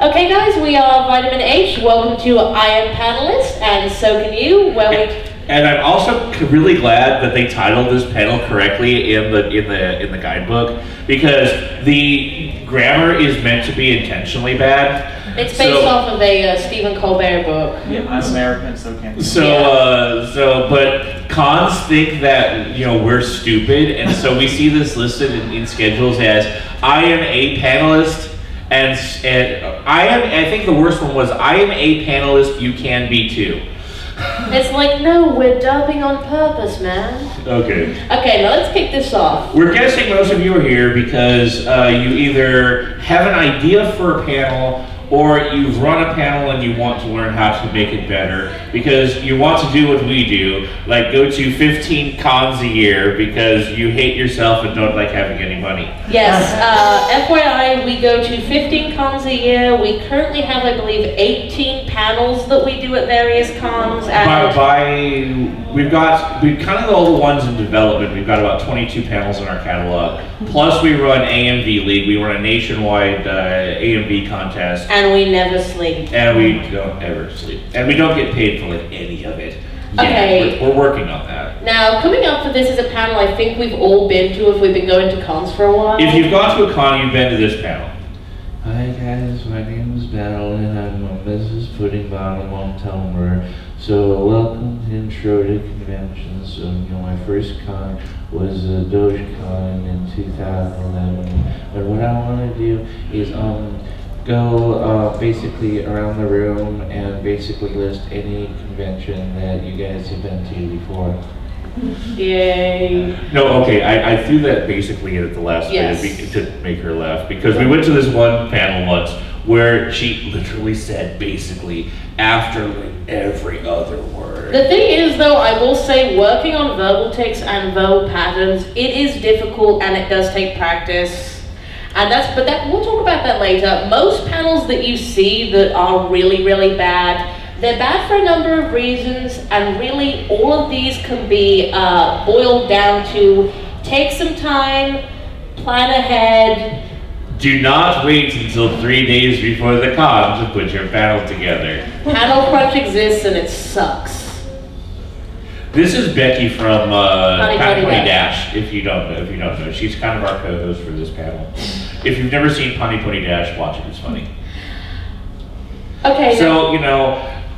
Okay guys, we are Vitamin H. Welcome to I Am Panelist, and so can you. And I'm also really glad that they titled this panel correctly in the guidebook, because the grammar is meant to be intentionally bad. It's based off of a Stephen Colbert book. Yeah, I'm American, so can't. But cons think that we're stupid, and so we see this listed in schedules as I am a panelist. And I think the worst one was, I am a panelist, you can be too. It's like, no, we're dubbing on purpose, man. Okay. Okay, now let's kick this off. We're guessing most of you are here because you either have an idea for a panel, or you've run a panel and you want to learn how to make it better because you want to do what we do, like go to 15 cons a year because you hate yourself and don't like having any money. Yes, FYI, we go to 15 cons a year. We currently have, I believe, 18 panels that we do at various cons. And we've kind of all the ones in development. We've got about 22 panels in our catalog. Plus we run AMV League. We run a nationwide AMV contest. And we never sleep. And we don't ever sleep. And we don't get paid for like any of it. Okay. Yeah, we're working on that. Now, coming up for this is a panel I think we've all been to if we've been going to cons for a while. If you've gone to a con, you've been to this panel. Hi guys, my name is Battle and I'm a Mrs. Pudding Bottom on Tumblr. So welcome to Intro to Conventions. So my first con was DogeCon in 2011. And what I want to do is go basically around the room and basically list any convention that you guys have been to before. Yay. No, okay, I threw that basically in at the last minute to make her laugh, because we went to this one panel once where she literally said basically after like every other word. The thing is though, I will say working on verbal tics and verbal patterns, it is difficult and it does take practice. And we'll talk about that later. Most panels that you see that are really, really bad, they're bad for a number of reasons, and really all of these can be boiled down to take some time, plan ahead. Do not wait until 3 days before the con to put your panel together. Panel crunch exists and it sucks. This is Becky from Punny Dash. If you don't know, she's kind of our co-host for this panel. If you've never seen Punny Dash, watch it. It's funny. Okay. So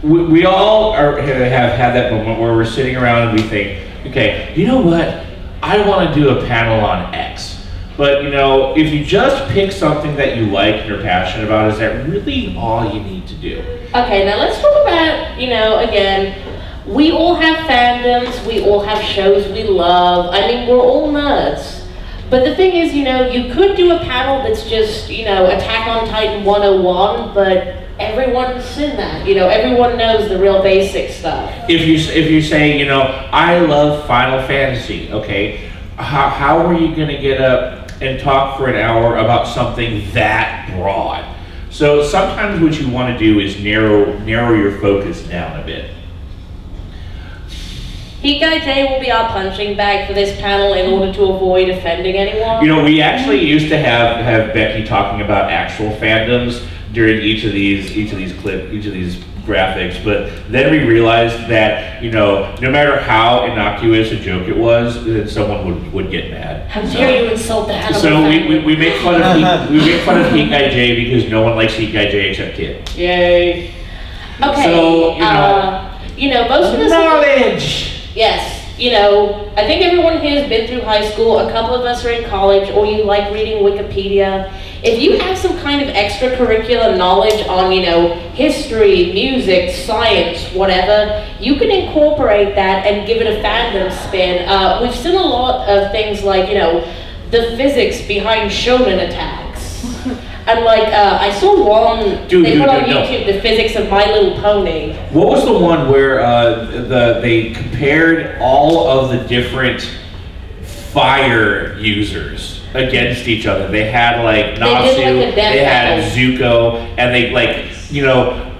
we all have had that moment where we're sitting around and we think, okay, you know what? I want to do a panel on X. But if you just pick something that you like and you're passionate about, is that really all you need to do? Okay, now let's talk about, again, we all have fandoms, we all have shows we love. I mean, we're all nerds. But the thing is, you could do a panel that's just, Attack on Titan 101, but everyone's seen that. Everyone knows the real basic stuff. If you say, I love Final Fantasy, okay, how are you going to get up and talk for an hour about something that broad? So sometimes what you want to do is narrow your focus down a bit. Heat Guy J will be our punching bag for this panel in order to avoid offending anyone. We actually used to have Becky talking about actual fandoms during each of these graphics, but then we realized that no matter how innocuous a joke it was, then someone would get mad. How dare you insult the animal? So we make fun of Heat Guy J because no one likes Heat Guy J except Kid. Yay. Okay. So most of us knowledge. Yes. I think everyone here has been through high school. A couple of us are in college, or you like reading Wikipedia. If you have some kind of extracurricular knowledge on, history, music, science, whatever, you can incorporate that and give it a fandom spin. We've seen a lot of things like, the physics behind shonen attacks. And I saw one, they put on YouTube, the physics of My Little Pony. What was the one where they compared all of the different fire users against each other? They had Natsu, they had Zuko, and they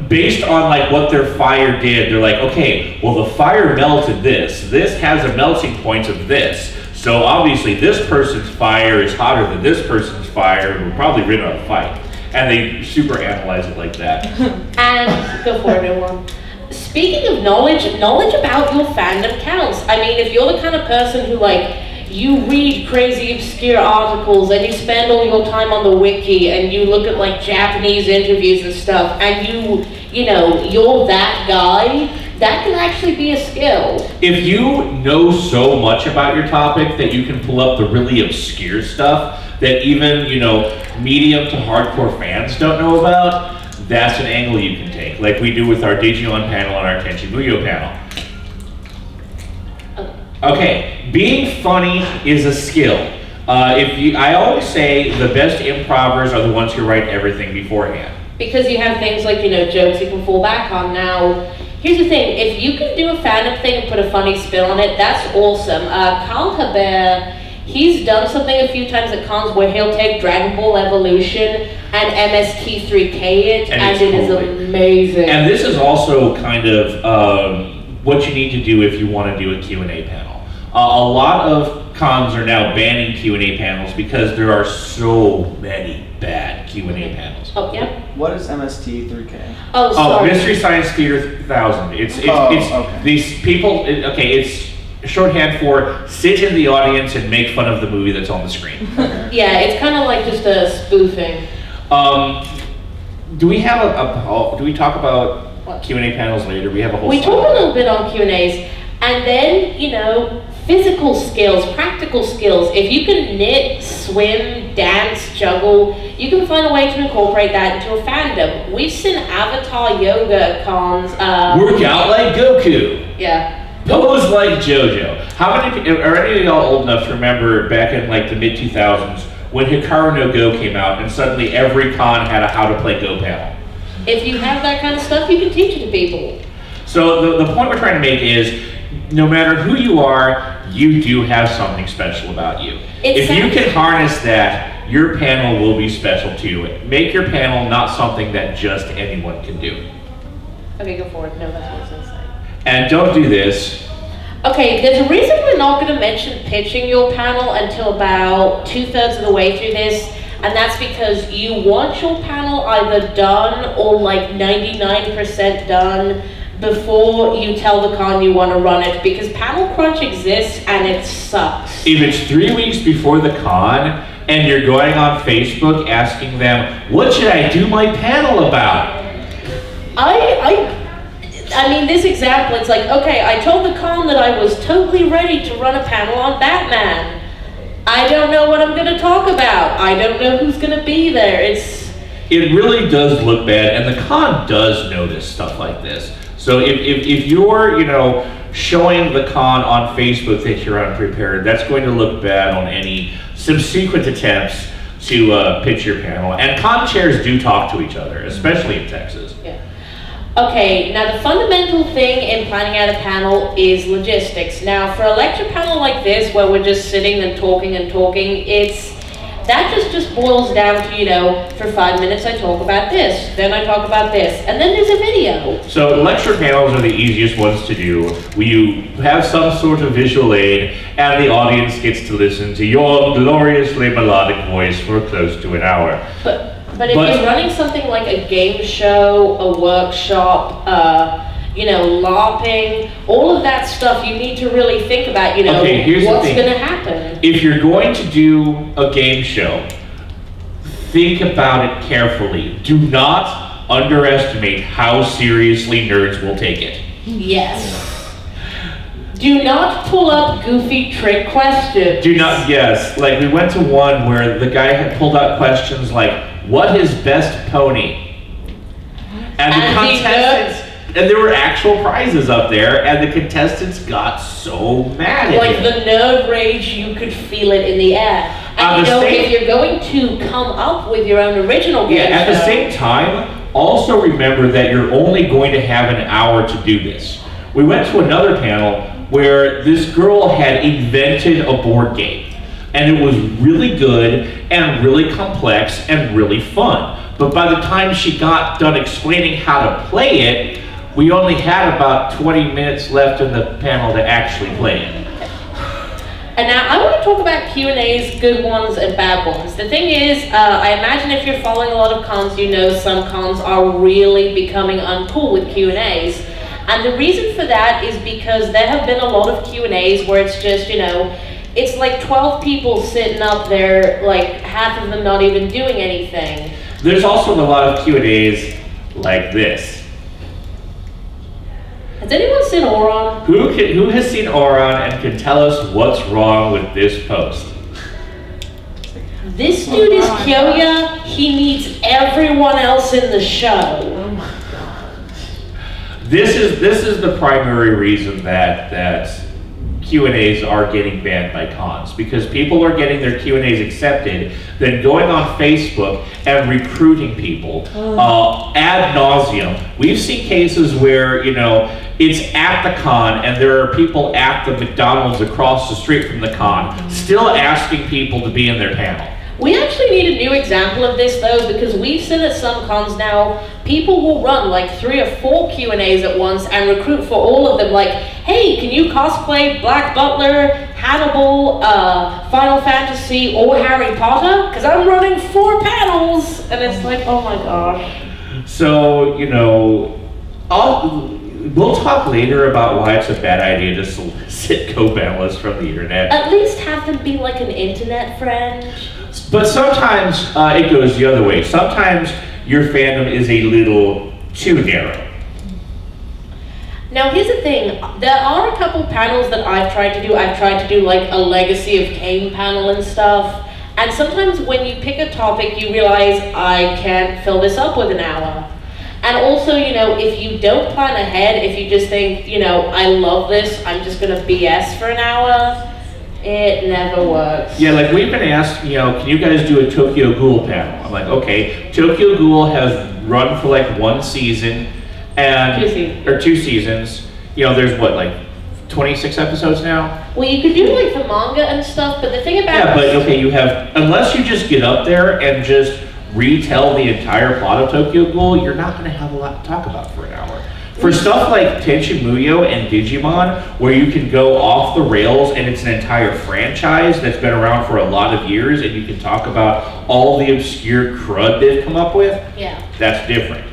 based on what their fire did, they're like, okay, well the fire melted this has a melting point of this. So obviously this person's fire is hotter than this person's fire and would probably win on a fight. and they super analyze it like that. And go for it, everyone. Speaking of knowledge about your fandom counts. I mean, if you're the kind of person who you read crazy obscure articles and you spend all your time on the wiki and you look at Japanese interviews and stuff, and you're that guy, that can actually be a skill. If you know so much about your topic that you can pull up the really obscure stuff that even, medium to hardcore fans don't know about, that's an angle you can take, like we do with our Digimon panel and our Tenchi Muyo panel. Okay, being funny is a skill. I always say the best improvers are the ones who write everything beforehand. Because you have things like, jokes you can fall back on. Now, here's the thing, if you can do a fandom thing and put a funny spin on it, that's awesome. Carl Hebert, he's done something a few times at cons where he'll take Dragon Ball Evolution and MST3K it, and it is amazing. And this is also kind of what you need to do if you want to do a Q&A panel. A lot of cons are now banning Q&A panels because there are so many bad Q&A panels. Oh, yeah. What is MST3K? Oh, sorry. Mystery Science Theater 1000. It's okay. These people, it's shorthand for sit in the audience and make fun of the movie that's on the screen. Yeah, it's kind of like just a spoofing. Do we have do we talk about Q&A panels later? We have a whole We talk a little bit on Q&As, and then, physical skills, practical skills. If you can knit, swim, dance, juggle, you can find a way to incorporate that into a fandom. We've seen avatar yoga at cons. Work out like Goku. Yeah. Pose like JoJo. Are any of y'all old enough to remember back in the mid-2000s when Hikaru no Go came out and suddenly every con had a how to play Go panel? If you have that kind of stuff, you can teach it to people. So the point we're trying to make is, no matter who you are, you do have something special about you. If you can harness that, your panel will be special too. Make your panel not something that just anyone can do. Okay, go forward. No, that's what I was going to say. And don't do this. Okay, there's a reason we're not going to mention pitching your panel until about 2/3 of the way through this, and that's because you want your panel either done or 99% done before you tell the con you want to run it, because panel crunch exists and it sucks. If it's 3 weeks before the con and you're going on Facebook asking them, what should I do my panel about? I mean, this example, it's okay, I told the con that I was totally ready to run a panel on Batman. I don't know what I'm going to talk about. I don't know who's going to be there. It really does look bad, and the con does notice stuff like this. So if you're, showing the con on Facebook that you're unprepared, that's going to look bad on any subsequent attempts to pitch your panel. And con chairs do talk to each other, especially in Texas. Yeah. Okay, now the fundamental thing in planning out a panel is logistics. Now, for a lecture panel like this, where we're just sitting and talking, that just boils down to, for 5 minutes I talk about this, then I talk about this, and then there's a video. So lecture panels are the easiest ones to do, where you have some sort of visual aid, and the audience gets to listen to your gloriously melodic voice for close to an hour. But if you're running something like a game show, a workshop, LARPing, all of that stuff, you need to really think about, what's going to happen. If you're going to do a game show, think about it carefully. Do not underestimate how seriously nerds will take it. Yes. Do not pull up goofy trick questions. Do not, yes. We went to one where the guy had pulled out questions like, what is best pony? And the contestants... And there were actual prizes up there, and the contestants got so mad at him. The nerd rage, you could feel it in the air. And if you're going to come up with your own original game show... At the same time, also remember that you're only going to have an hour to do this. We went to another panel where this girl had invented a board game. And it was really good, and really complex, and really fun. But by the time she got done explaining how to play it, we only had about 20 minutes left in the panel to actually play it. And now I want to talk about Q&As, good ones and bad ones. The thing is, I imagine if you're following a lot of cons, you know some cons are really becoming uncool with Q&As. And the reason for that is because there have been a lot of Q&As where it's just, you know, it's like 12 people sitting up there, like half of them not even doing anything. There's also a lot of Q&As like this. Has anyone seen Oron? Who has seen Oron and can tell us what's wrong with this post? This dude is Kyoya. He needs everyone else in the show. This is the primary reason that Q&As are getting banned by cons, because people are getting their Q&As accepted, then going on Facebook and recruiting people ad nauseum. We've seen cases where, you know, it's at the con and there are people at the McDonald's across the street from the con still asking people to be in their panel. We actually need a new example of this though, because we've seen at some cons now, people will run like 3 or 4 Q&As at once and recruit for all of them, like, hey, can you cosplay Black Butler, Hannibal, Final Fantasy, or Harry Potter? Because I'm running 4 panels! And it's like, oh my gosh. So, you know, we'll talk later about why it's a bad idea to solicit co-panelists from the internet. At least have them be like an internet friend. But sometimes it goes the other way. Sometimes your fandom is a little too narrow. Now here's the thing, there are a couple panels that I've tried to do. I've tried to do like a Legacy of Kain panel and stuff. And sometimes when you pick a topic, you realize I can't fill this up with an hour. And also, you know, if you don't plan ahead, if you just think, you know, I love this, I'm just gonna BS for an hour, it never works. Yeah, like we've been asked, you know, can you guys do a Tokyo Ghoul panel? I'm like, okay, Tokyo Ghoul has run for like 1 season, and 2 seasons. You know, there's what, like 26 episodes now? Well, you could do like the manga and stuff, but the thing about yeah, but okay, you have, unless you just get up there and just retell the entire plot of Tokyo Ghoul, you're not going to have a lot to talk about for an hour. For stuff like Tenchi Muyo and Digimon, where you can go off the rails and it's an entire franchise that's been around for a lot of years and you can talk about all the obscure crud they've come up with, yeah, that's different.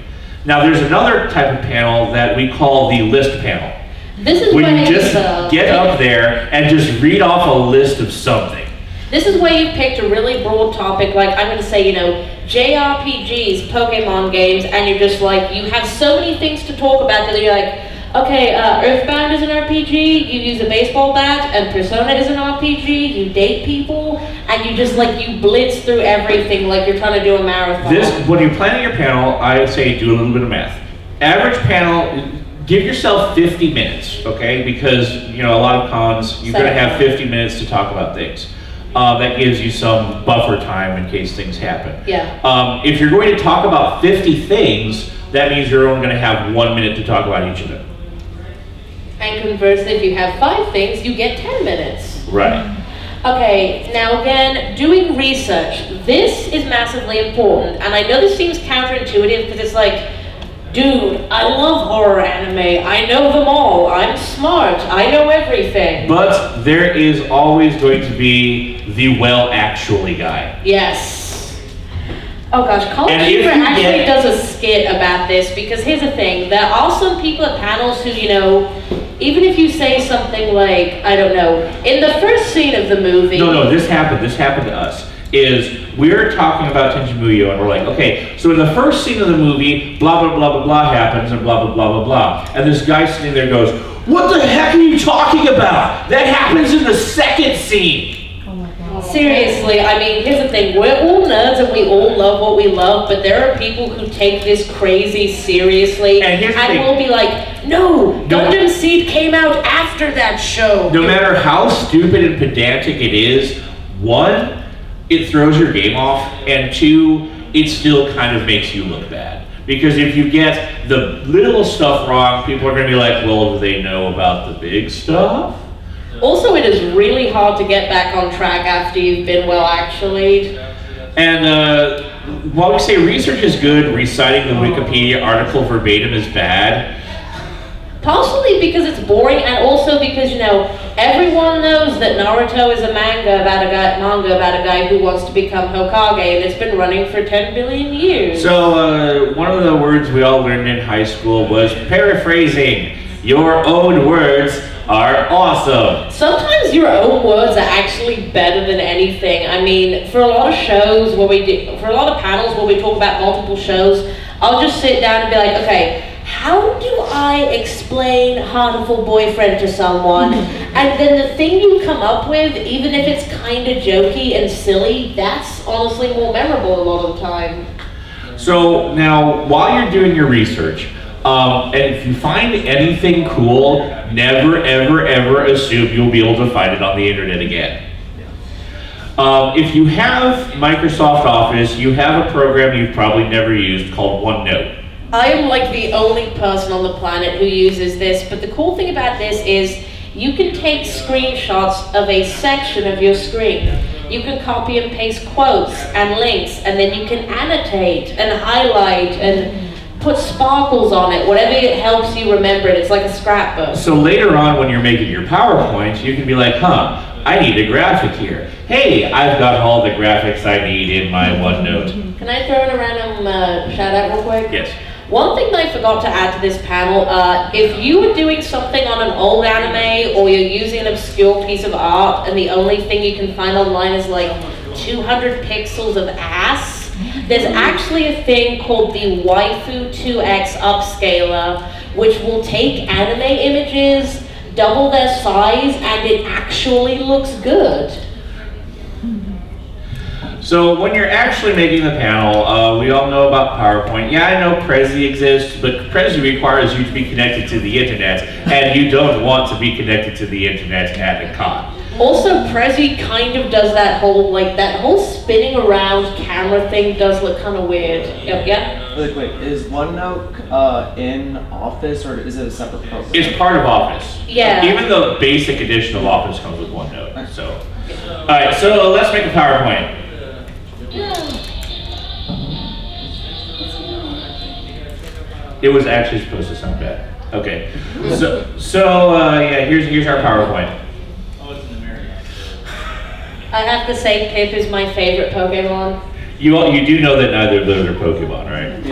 Now there's another type of panel that we call the list panel. This is where you just get up there and just read off a list of something. This is where you picked a really broad topic, like I'm going to say, you know, JRPGs, Pokemon games, and you're just like, you have so many things to talk about that you're like, okay, Earthbound is an RPG, you use a baseball bat, and Persona is an RPG, you date people, and you just like, you blitz through everything like you're trying to do a marathon. When you're planning your panel, I say do a little bit of math. Average panel, give yourself 50 minutes, okay? Because, you know, a lot of cons, you're going to have 50 minutes to talk about things. That gives you some buffer time in case things happen. Yeah. If you're going to talk about 50 things, that means you're only going to have 1 minute to talk about each of them. And conversely, if you have 5 things, you get 10 minutes. Right. Okay, now again, doing research. This is massively important, and I know this seems counterintuitive because it's like, dude, I love horror anime. I know them all. I'm smart. I know everything. But there is always going to be the well actually guy. Yes. Oh gosh, College Humor actually does a skit about this, because here's the thing. There are some people at panels who, you know, even if you say something like, I don't know, in the first scene of the movie. No, this happened to us. Is we're talking about Tenchi Muyo and we're like, okay, so in the first scene of the movie, blah, blah, blah, blah, blah happens and blah, blah, blah, blah, blah. And this guy sitting there goes, what the heck are you talking about? That happens in the second scene. Oh my God. Seriously, I mean, here's the thing. We're all nerds and we all love what we love, but there are people who take this crazy seriously and will be like, no, Gundam Seed came out after that show. No matter how stupid and pedantic it is, 1, it throws your game off, and 2, it still kind of makes you look bad. Because if you get the little stuff wrong, people are going to be like, well, do they know about the big stuff? Also, it is really hard to get back on track after you've been well actually. And while we say research is good, reciting the Wikipedia article verbatim is bad. Partially because it's boring, and also because, you know, Everyone knows that Naruto is a manga about a guy who wants to become Hokage, and it's been running for 10 billion years. So, one of the words we all learned in high school was paraphrasing. Your own words are awesome. Sometimes your own words are actually better than anything. I mean, for a lot of shows where for a lot of panels where we talk about multiple shows, I'll just sit down and be like, okay, how do I explain Heartful Boyfriend to someone? And then the thing you come up with, even if it's kind of jokey and silly, that's honestly more memorable a lot of the time. So now, while you're doing your research, and if you find anything cool, never, ever, ever assume you'll be able to find it on the internet again. If you have Microsoft Office, you have a program you've probably never used called OneNote. I am like the only person on the planet who uses this, but the cool thing about this is you can take screenshots of a section of your screen. You can copy and paste quotes and links, and then you can annotate and highlight and put sparkles on it, whatever it helps you remember it. It's like a scrapbook. So later on when you're making your PowerPoint, you can be like, I need a graphic here. Hey, I've got all the graphics I need in my OneNote. Can I throw in a random shout out real quick? Yes. One thing I forgot to add to this panel, if you were doing something on an old anime or you're using an obscure piece of art and the only thing you can find online is like 200 pixels of ass, there's actually a thing called the Waifu 2X upscaler, which will take anime images, double their size, and it actually looks good. So when you're actually making the panel, we all know about PowerPoint. Yeah, I know Prezi exists, but Prezi requires you to be connected to the internet, and you don't want to be connected to the internet at a con. Also, Prezi kind of does that whole spinning around camera thing does look kind of weird. Yep, yeah? Wait, is OneNote in Office, or is it a separate program? It's part of Office. Yeah. Even the basic edition of Office comes with OneNote. So, all right, so let's make a PowerPoint. It was actually supposed to sound bad. Okay. Yeah, here's our PowerPoint. I have to say, Pip is my favorite Pokemon. You do know that neither of those are Pokemon, right?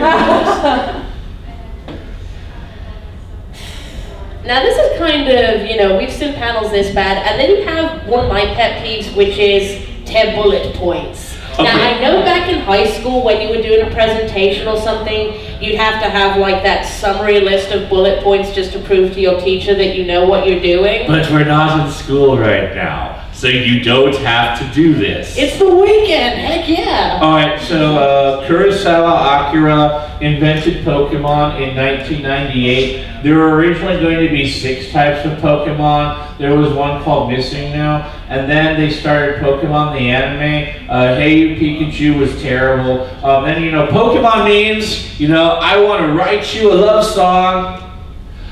Now this is kind of, we've seen panels this bad, and then you have one of my pet peeves, which is 10 bullet points. Okay. Now I know back in high school when you were doing a presentation or something, you'd have to have like that summary list of bullet points just to prove to your teacher that you know what you're doing. But we're not in school right now, so you don't have to do this. It's the weekend, heck yeah! Alright, so Kurosawa Akira invented Pokemon in 1998. There were originally going to be 6 types of Pokemon. There was one called Missing Now, and then they started Pokemon the anime. Hey You Pikachu was terrible. Then Pokemon means, I want to write you a love song.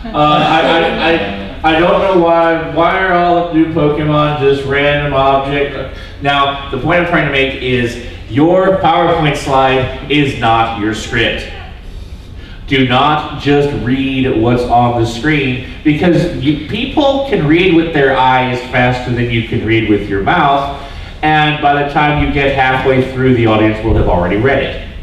I don't know why are all new Pokemon just random object. Now, the point I'm trying to make is your PowerPoint slide is not your script. Do not just read what's on the screen, because people can read with their eyes faster than you can read with your mouth, and by the time you get halfway through, the audience will have already read it.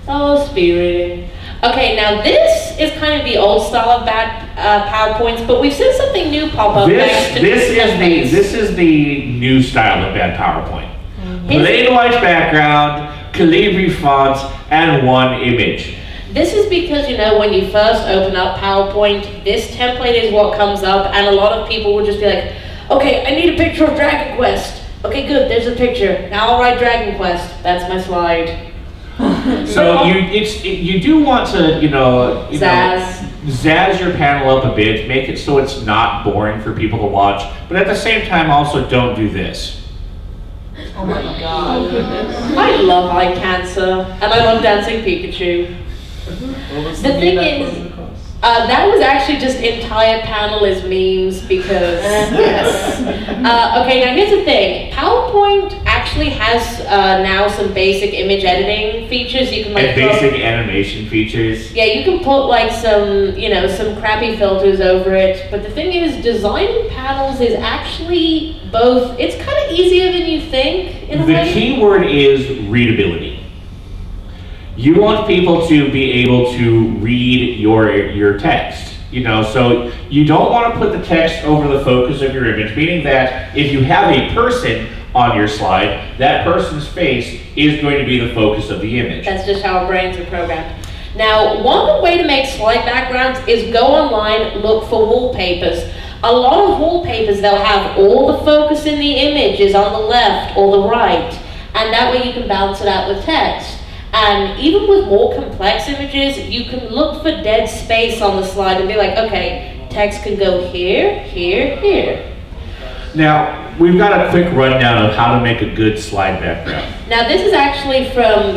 Oh, speed reading. Okay, now this is kind of the old style of bad PowerPoints, but we've seen something new pop up. This is the new style of bad PowerPoint. Plain white background, Calibri font, and one image. This is because, when you first open up PowerPoint, this template is what comes up, and a lot of people will just be like, okay, I need a picture of Dragon Quest. Okay, good, there's a picture. Now I'll write Dragon Quest. That's my slide. So you do want to, zazz your panel up a bit, make it so it's not boring for people to watch, but at the same time also don't do this. Oh my god. I love eye cancer, and I love dancing Pikachu. The thing is, that was actually just entire panelist memes because, yes. Okay, now here's the thing. PowerPoint actually has now some basic image editing features. You can and basic animation features. Yeah, you can put like some, some crappy filters over it. But the thing is, designing PowerPoint panels is actually both, it's kind of easier than you think in a way. The key word is readability. You want people to be able to read your text. You know, so you don't want to put the text over the focus of your image, meaning that if you have a person on your slide, that person's face is going to be the focus of the image. That's just how our brains are programmed. Now, one way to make slide backgrounds is go online, look for wallpapers. A lot of wallpapers, they'll have all the focus in the image is on the left or the right, and that way you can balance it out with text. And even with more complex images, you can look for dead space on the slide and be like, okay, text can go here, here, here. Now, we've got a quick rundown of how to make a good slide background. Now, this is actually from,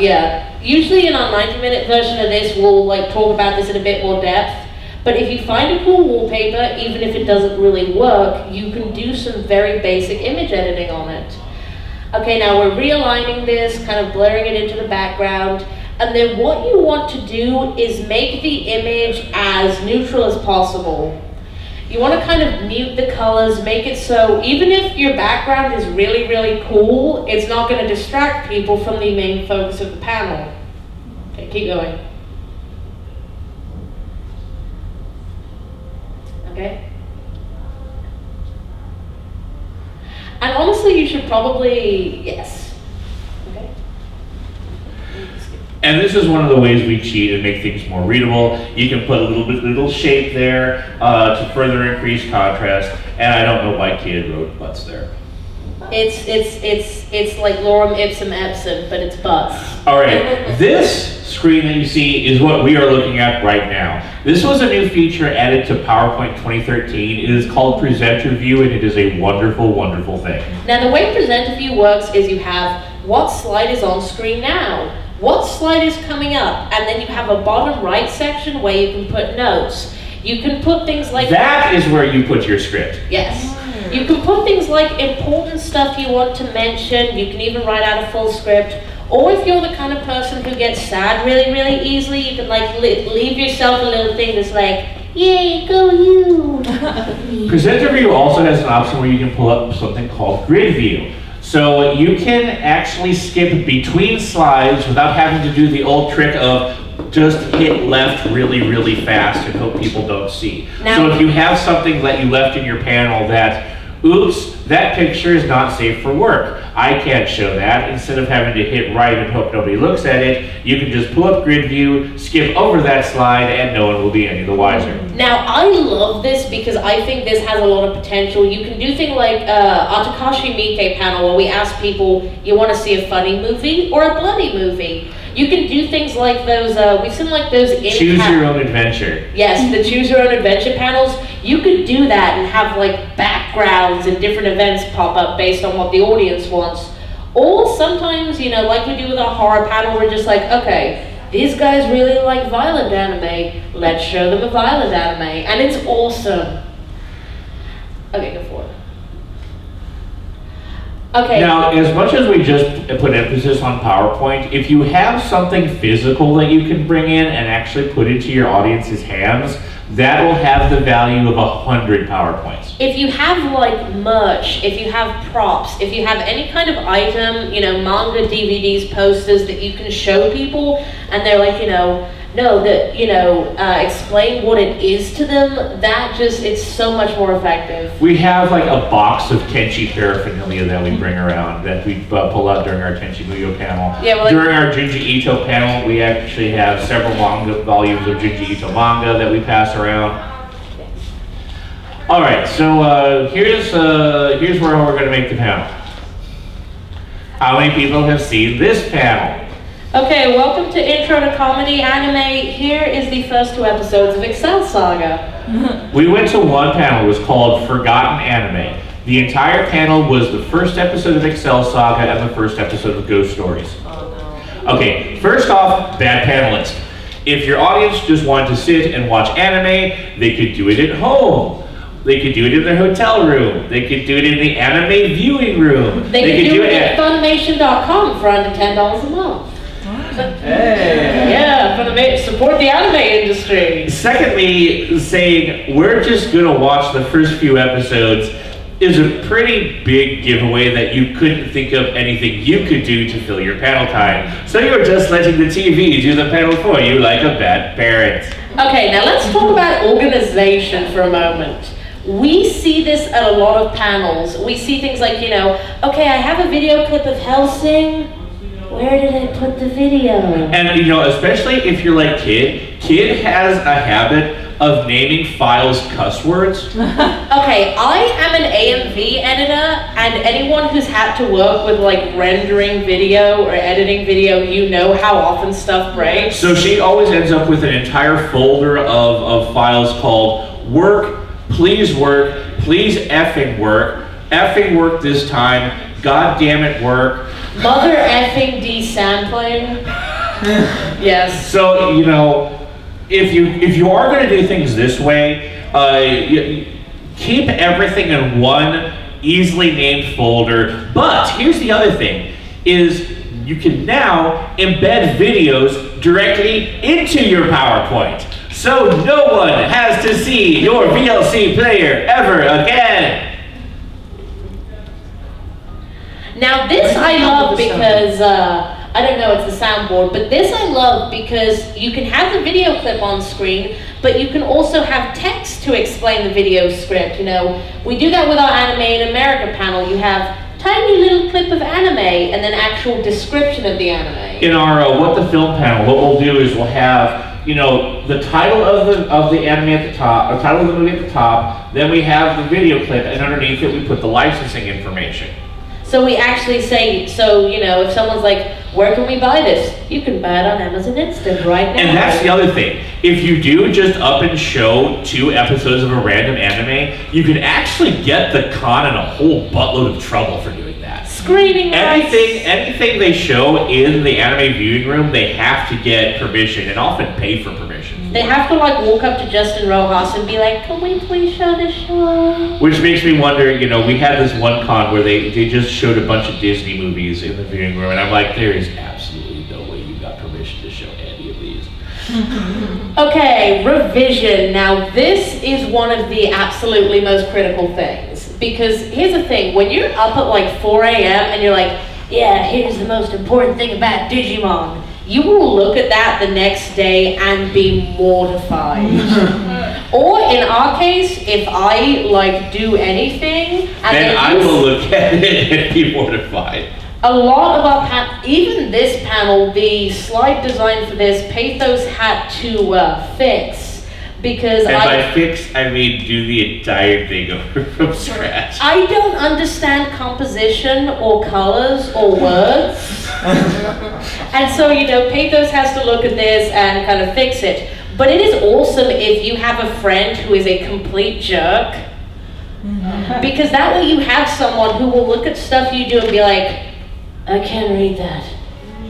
usually in our 90-minute version of this, we'll talk about this in a bit more depth. But if you find a cool wallpaper, even if it doesn't really work, you can do some very basic image editing on it. Okay, now we're realigning this, kind of blurring it into the background, and then what you want to do is make the image as neutral as possible. You want to kind of mute the colors, make it so even if your background is really, really cool, it's not going to distract people from the main focus of the panel. Okay, keep going. Okay. And honestly, you should probably, yes. Okay. And this is one of the ways we cheat and make things more readable. You can put a little shape there to further increase contrast. And I don't know why Kid wrote butts there. It's like lorem ipsum ipsum, but it's butts. All right, this screen that you see is what we are looking at right now. This was a new feature added to PowerPoint 2013. It is called Presenter View, and it is a wonderful, wonderful thing. Now, the way Presenter View works is you have what slide is on screen now, what slide is coming up, and then you have a bottom right section where you can put notes. You can put things like... That is where you put your script. Yes. You can put things like important stuff you want to mention. You can even write out a full script. Or if you're the kind of person who gets sad really, really easily, you can leave yourself a little thing that's like, yay, go you. Presenter View also has an option where you can pull up something called Grid View. So you can actually skip between slides without having to do the old trick of just hit left really, really fast and hope people don't see. Now, so if you have something that you left in your panel that, oops, that picture is not safe for work, I can't show that, instead of having to hit right and hope nobody looks at it, you can just pull up Grid View, skip over that slide, and no one will be any the wiser. Now, I love this because I think this has a lot of potential. You can do things like our Takashi Miike panel where we ask people, you want to see a funny movie or a bloody movie? You can do things like those, we've seen like those... Choose your own adventure. Yes, the choose your own adventure panels. You could do that and have like backgrounds and different events pop up based on what the audience wants. Or sometimes, like we do with our horror panel, we're just like, okay, these guys really like violent anime. Let's show them a violent anime. And it's awesome. Okay, go for it. Okay. Now, as much as we just put emphasis on PowerPoint, if you have something physical that you can bring in and actually put into your audience's hands, that will have the value of 100 PowerPoints. If you have like merch, if you have props, if you have any kind of item, manga, DVDs, posters that you can show people, and they're like, explain what it is to them, it's so much more effective. We have like a box of Tenchi paraphernalia that we bring around that we pull out during our Tenchi Muyo panel. Yeah, during our Junji Ito panel, we actually have several manga volumes of Junji Ito manga that we pass around. All right, so here's where we're going to make the panel. How many people have seen this panel? Okay, welcome to Intro to Comedy Anime. Here is the first 2 episodes of Excel Saga. We went to one panel, it was called Forgotten Anime. The entire panel was the first episode of Excel Saga and the first episode of Ghost Stories. Oh, no. Okay, first off, bad panelist. If your audience just wanted to sit and watch anime, they could do it at home. They could do it in their hotel room. They could do it in the anime viewing room. They could do it at Funimation.com for under $10 a month. Hey. Yeah, support the anime industry. Secondly, saying we're just gonna watch the first few episodes is a pretty big giveaway that you couldn't think of anything you could do to fill your panel time. So you're just letting the TV do the panel for you like a bad parent. Okay, now let's talk about organization for a moment. We see this at a lot of panels. We see things like, okay, I have a video clip of Helsing. Where did I put the video? And especially if you're like Kid has a habit of naming files cuss words. Okay, I am an AMV editor, and anyone who's had to work with like rendering video or editing video, how often stuff breaks. So she always ends up with an entire folder of files called work, please effing work this time, god damn it work. Mother effing desampling. Yes. So, if you are going to do things this way, keep everything in one easily named folder. But here's the other thing, is you can now embed videos directly into your PowerPoint. So no one has to see your VLC player ever again. Now this I love because, I don't know, it's the soundboard, but this I love because you can have the video clip on screen, but you can also have text to explain the video script. We do that with our Anime in America panel. You have tiny little clip of anime and then actual description of the anime. In our What the Film panel, what we'll do is we'll have the title of the anime at the top, the title of the movie at the top, then we have the video clip, and underneath it we put the licensing information. So we actually say, if someone's like, where can we buy this? You can buy it on Amazon Instant right now. And that's the other thing. If you do just up and show 2 episodes of a random anime, you can actually get the con in a whole buttload of trouble for doing that. Screening rights. Anything they show in the anime viewing room, they have to get permission and often pay for permission. They have to walk up to Justin Rojas and be like, can we please show this show? Which makes me wonder, we had this one con where they just showed a bunch of Disney movies in the viewing room, and I'm like, there is absolutely no way you got permission to show any of these. Okay, revision. Now this is one of the absolutely most critical things. Because here's the thing, when you're up at like 4 a.m. and you're like, yeah, here's the most important thing about Digimon, you will look at that the next day and be mortified. Or in our case, if I do anything, and then I will look at it and be mortified. A lot of our even this panel, the slide design for this, Pathos had to fix. Because by fix, I mean do the entire thing over from scratch. I don't understand composition or colors or words. And so, Pathos has to look at this and kind of fix it. But it is awesome if you have a friend who is a complete jerk. Because that way you have someone who will look at stuff you do and be like, I can't read that.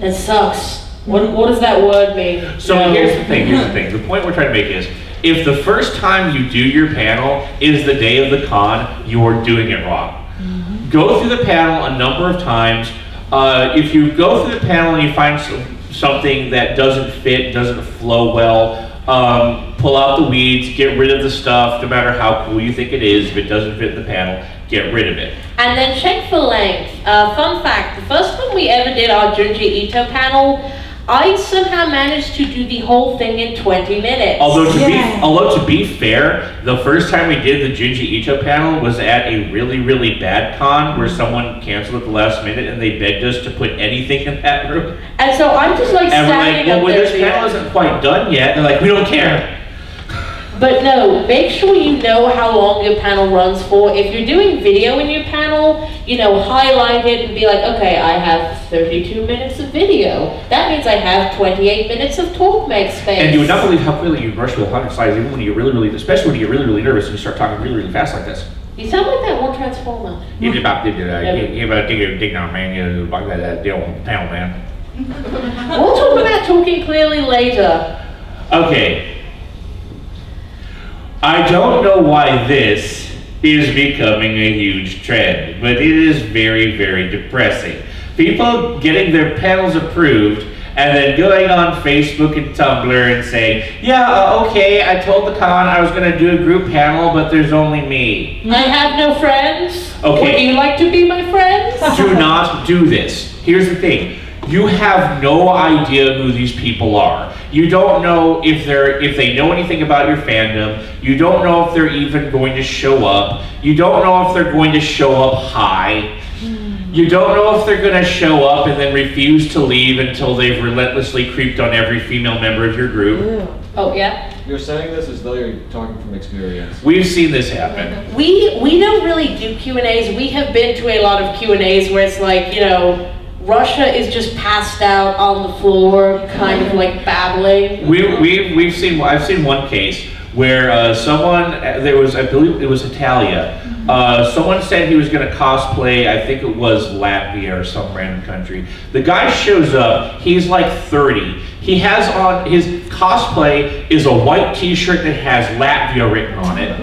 That sucks. What does that word mean? So here's the thing. The point we're trying to make is, if the first time you do your panel is the day of the con, you're doing it wrong. Go through the panel a number of times. If you go through the panel and you find something that doesn't fit, doesn't flow well, pull out the weeds, get rid of the stuff, no matter how cool you think it is. If it doesn't fit the panel, get rid of it. And then check for length. Fun fact, the first time we ever did our Junji Ito panel, I somehow managed to do the whole thing in 20 minutes. Although to be fair, the first time we did the Junji Ito panel was at a really, really bad con where someone canceled at the last minute and they begged us to put anything in that room. And so I'm just standing up there. This panel isn't quite done yet. They're like, we don't care. But no, make sure you know how long your panel runs for. If you're doing video in your panel, highlight it and be like, okay, I have 32 minutes of video. That means I have 28 minutes of talk make space. And you would not believe how quickly you rush with 100 slides, even when you're especially when you get really, really nervous and you start talking really, really fast like this. You sound like that one Transformer. You're about to dig down, man. You're like that deal on the panel, man. We'll talk about talking clearly later. Okay. I don't know why this is becoming a huge trend, but it is very, very depressing. People getting their panels approved and then going on Facebook and Tumblr and saying, yeah, okay, I told the con I was going to do a group panel, but there's only me. I have no friends. Okay. Would you like to be my friends? Do not do this. Here's the thing. You have no idea who these people are. You don't know if they know anything about your fandom. You don't know if they're even going to show up. You don't know if they're going to show up high. You don't know if they're going to show up and then refuse to leave until they've relentlessly creeped on every female member of your group. Oh, yeah? You're saying this as though you're talking from experience. We've seen this happen. We don't really do Q&As. We have been to a lot of Q&As where it's like, you know, Russia is just passed out on the floor, kind of like babbling. I've seen one case where I believe it was Italia. Someone said he was going to cosplay, I think it was Latvia or some random country. The guy shows up, he's like 30. He has on, his cosplay is a white t-shirt that has Latvia written on it.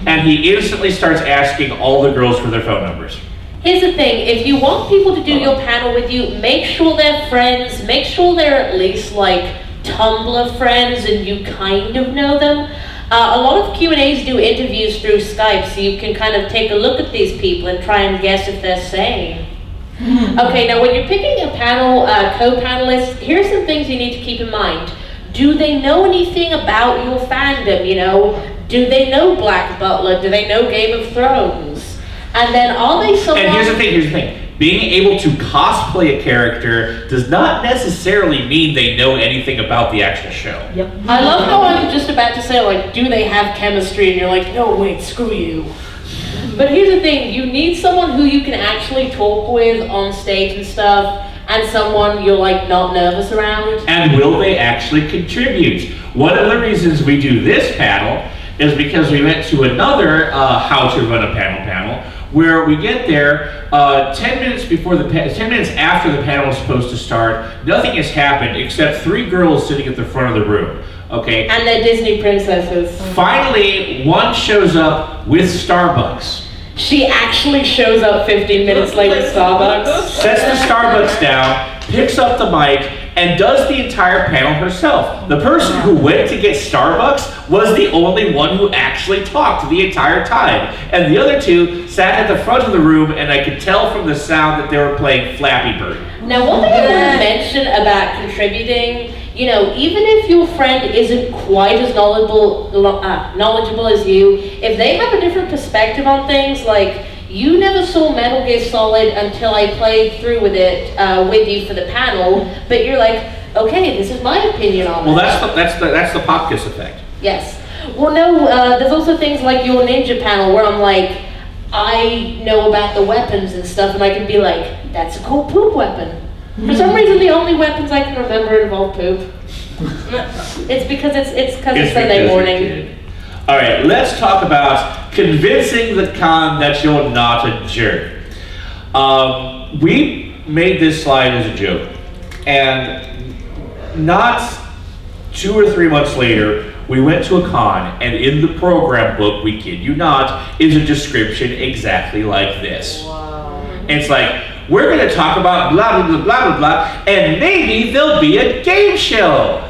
And he instantly starts asking all the girls for their phone numbers. Here's the thing, if you want people to do your panel with you, make sure they're friends, make sure they're at least like Tumblr friends and you kind of know them. A lot of Q&As do interviews through Skype, so you can kind of take a look at these people and try and guess if they're sane. Okay, now when you're picking a panel, co-panelist, here's some things you need to keep in mind. Do they know anything about your fandom, you know? Do they know Black Butler? Do they know Game of Thrones? And then are they someone... And here's the thing. Being able to cosplay a character does not necessarily mean they know anything about the actual show. Yep. I love how I'm just about to say, like, do they have chemistry? And you're like, no, wait, screw you. But here's the thing, you need someone who you can actually talk with on stage and stuff, and someone you're like not nervous around. And will they actually contribute? One of the reasons we do this panel is because we went to another how to run a panel where we get there 10 minutes after the panel is supposed to start. Nothing has happened except 3 girls sitting at the front of the room. Okay. And they're Disney princesses. Finally, one shows up with Starbucks. She actually shows up 15 minutes late at Starbucks. Sets the Starbucks down, picks up the mic, and does the entire panel herself. The person who went to get Starbucks was the only one who actually talked the entire time. And the other 2 sat at the front of the room, and I could tell from the sound that they were playing Flappy Bird. Now, one thing I want to mention about contributing, you know, even if your friend isn't quite as knowledgeable as you, if they have a different perspective on things, like, you never saw Metal Gear Solid until I played through with it with you for the panel, but you're like, okay, this is my opinion on it. Well, that's the Popkiss effect. Yes. Well, no, there's also things like your ninja panel where I'm like, I know about the weapons and stuff, and I can be like, that's a cool poop weapon. For some reason, the only weapons I can remember involve poop. It's because it's Sunday morning. All right, let's talk about convincing the con that you're not a jerk. We made this slide as a joke, and not 2 or 3 months later, we went to a con, and in the program book, we kid you not, is a description exactly like this. Wow. It's like, we're going to talk about blah, blah, blah, blah, blah, blah, and maybe there'll be a game show.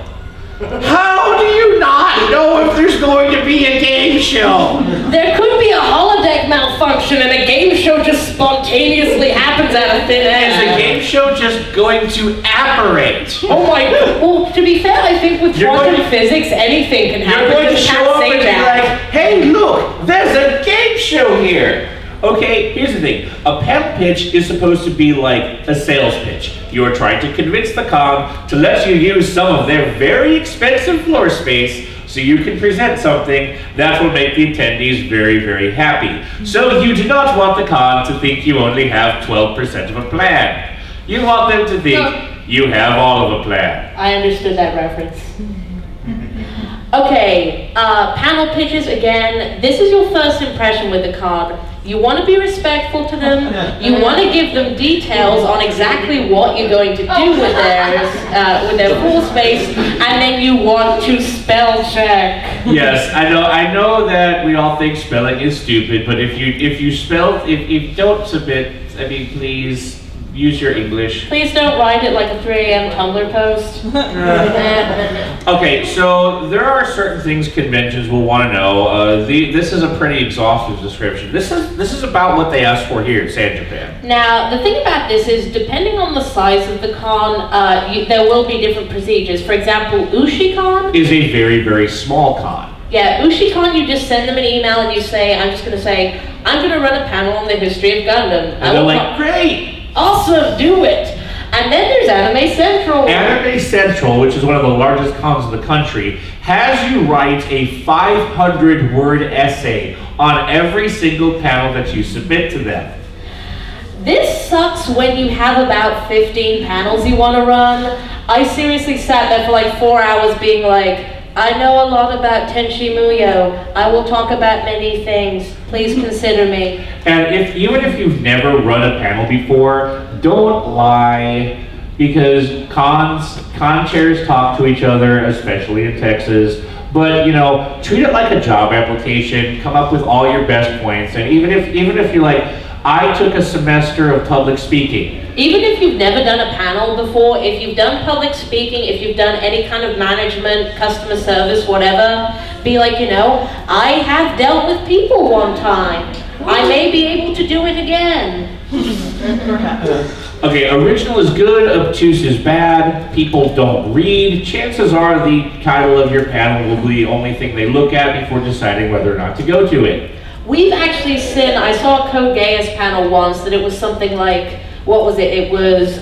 How do you not know if there's going to be a game show? There could be a holodeck malfunction and a game show just spontaneously happens out of thin air. Is the game show just going to apparate? Oh my, well, to be fair, I think with quantum physics, anything can happen. You're going to show up and be like, hey, look, there's a game show here. Okay, here's the thing. A panel pitch is supposed to be like a sales pitch. You are trying to convince the con to let you use some of their very expensive floor space so you can present something that will make the attendees very, very happy. So you do not want the con to think you only have 12% of a plan. You want them to think you have all of a plan. I understood that reference. Okay, panel pitches again. This is your first impression with the con. You want to be respectful to them. You want to give them details on exactly what you're going to do with their full space, and then you want to spell check. Yes, I know that we all think spelling is stupid, but if you don't submit, I mean, please use your English. Please don't write it like a 3 a.m. Tumblr post. Okay, so there are certain things conventions will want to know. This is a pretty exhaustive description. This is about what they asked for here at San Japan. Now, the thing about this is, depending on the size of the con, there will be different procedures. For example, Ushi-con is a very, very small con. Yeah, Ushi-con, you just send them an email and you say, I'm just going to say, I'm going to run a panel on the history of Gundam. And they're like, great! Awesome, do it! And then there's Anime Central. Anime Central, which is one of the largest cons in the country, has you write a 500-word essay on every single panel that you submit to them. This sucks when you have about 15 panels you want to run. I seriously sat there for like 4 hours being like, I know a lot about Tenshi Muyo. I will talk about many things. Please consider me. And even if you've never run a panel before, don't lie, because con chairs talk to each other, especially in Texas. But you know, treat it like a job application. Come up with all your best points, and even if you're like, I took a semester of public speaking. Even if you've never done a panel before, if you've done public speaking, if you've done any kind of management, customer service, whatever, be like, you know, I have dealt with people one time. I may be able to do it again. Okay, original is good, obtuse is bad, people don't read. Chances are the title of your panel will be the only thing they look at before deciding whether or not to go to it. We've actually seen, I saw a Code Geass panel once that it was something like, what was it? It was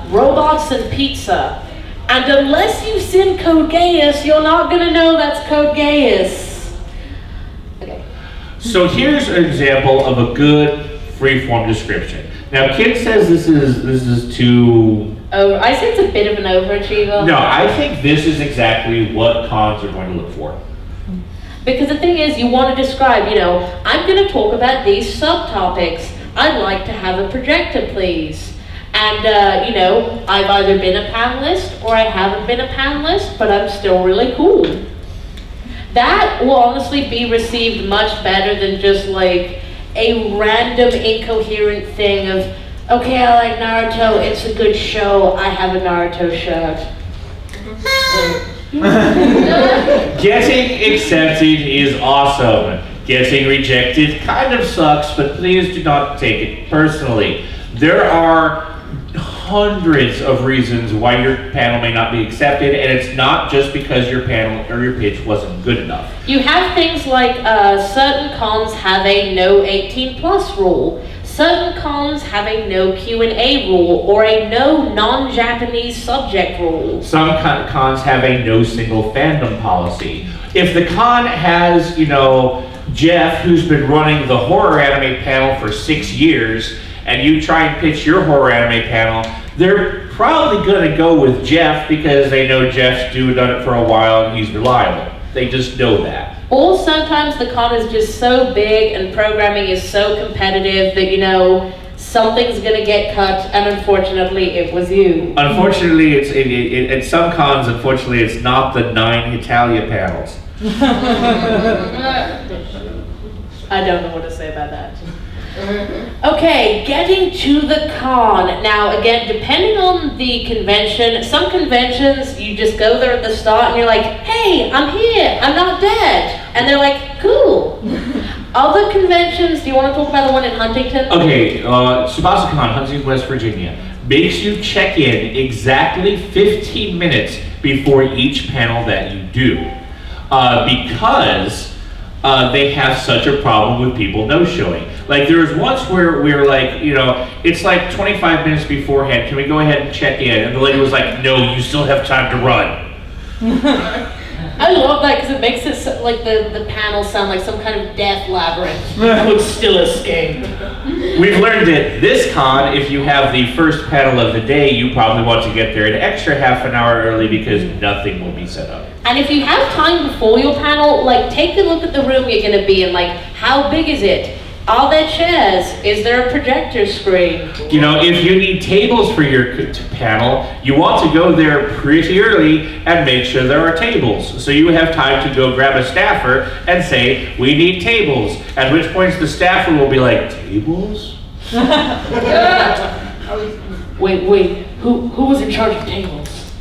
robots and pizza. And unless you've seen Code Geass, you're not going to know that's Code Geass. Okay. So here's an example of a good free-form description. Now, Kid says this is too... Oh, I say it's a bit of an overachiever. No, I think this is exactly what cons are going to look for. Because the thing is, you want to describe, you know, I'm going to talk about these subtopics. I'd like to have a projector, please. And, you know, I've either been a panelist or I haven't been a panelist, but I'm still really cool. That will honestly be received much better than just like a random incoherent thing of, okay, I like Naruto, it's a good show, I have a Naruto shirt. Getting accepted is awesome. Getting rejected kind of sucks, but please do not take it personally. There are hundreds of reasons why your panel may not be accepted, and it's not just because your panel or your pitch wasn't good enough. You have things like certain cons have a no 18+ rule. Certain cons have a no Q&A rule or a no non-Japanese subject rule. Some cons have a no single fandom policy. If the con has, you know, Jeff, who's been running the horror anime panel for 6 years, and you try and pitch your horror anime panel, they're probably going to go with Jeff because they know Jeff's done it for a while and he's reliable. They just know that. Or sometimes the con is just so big and programming is so competitive that, you know, something's going to get cut, and unfortunately it was you. Unfortunately, at some cons, unfortunately, it's not the 9 Italia panels. I don't know what to say about that. Okay, getting to the con. Now again, depending on the convention, some conventions you just go there at the start and you're like, hey, I'm here, I'm not dead. And they're like, cool. Other conventions, do you want to talk about the one in Huntington? Okay, SubasaCon, Huntington, West Virginia, makes you check in exactly 15 minutes before each panel that you do. Because they have such a problem with people no-showing. Like there was once where we were like, you know, it's like 25 minutes beforehand, can we go ahead and check in? And the lady was like, no, you still have time to run. I love that because it makes it so, like the panel sound like some kind of death labyrinth. Would still escape. We've learned that this con, if you have the first panel of the day, you probably want to get there an extra half an hour early because nothing will be set up. And if you have time before your panel, like take a look at the room you're going to be in. Like, how big is it? Are there chairs? Is there a projector screen? You know, if you need tables for your panel, you want to go there pretty early and make sure there are tables. So you have time to go grab a staffer and say, we need tables. At which point the staffer will be like, tables? Wait, who was in charge of tables?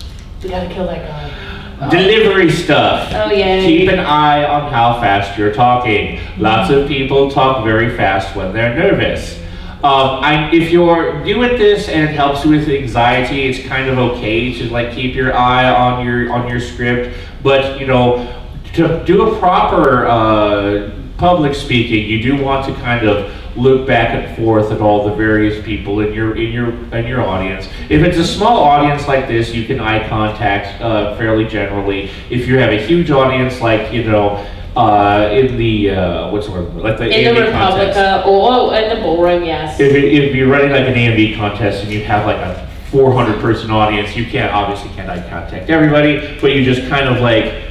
We gotta kill that guy. Delivery stuff. Oh yeah. Keep an eye on how fast you're talking. Lots of people talk very fast when they're nervous. If you're new at this and it helps you with anxiety, it's kind of okay to like keep your eye on your script. But you know, to do a proper public speaking, you do want to kind of look back and forth at all the various people in your audience. If it's a small audience like this, you can eye contact fairly generally. If you have a huge audience, like in the what's the word? Like the in the AMV Republica contest. or in the ballroom, yes. If you're running like an AMV contest and you have like a 400-person audience, you obviously can't eye contact everybody, but you just kind of like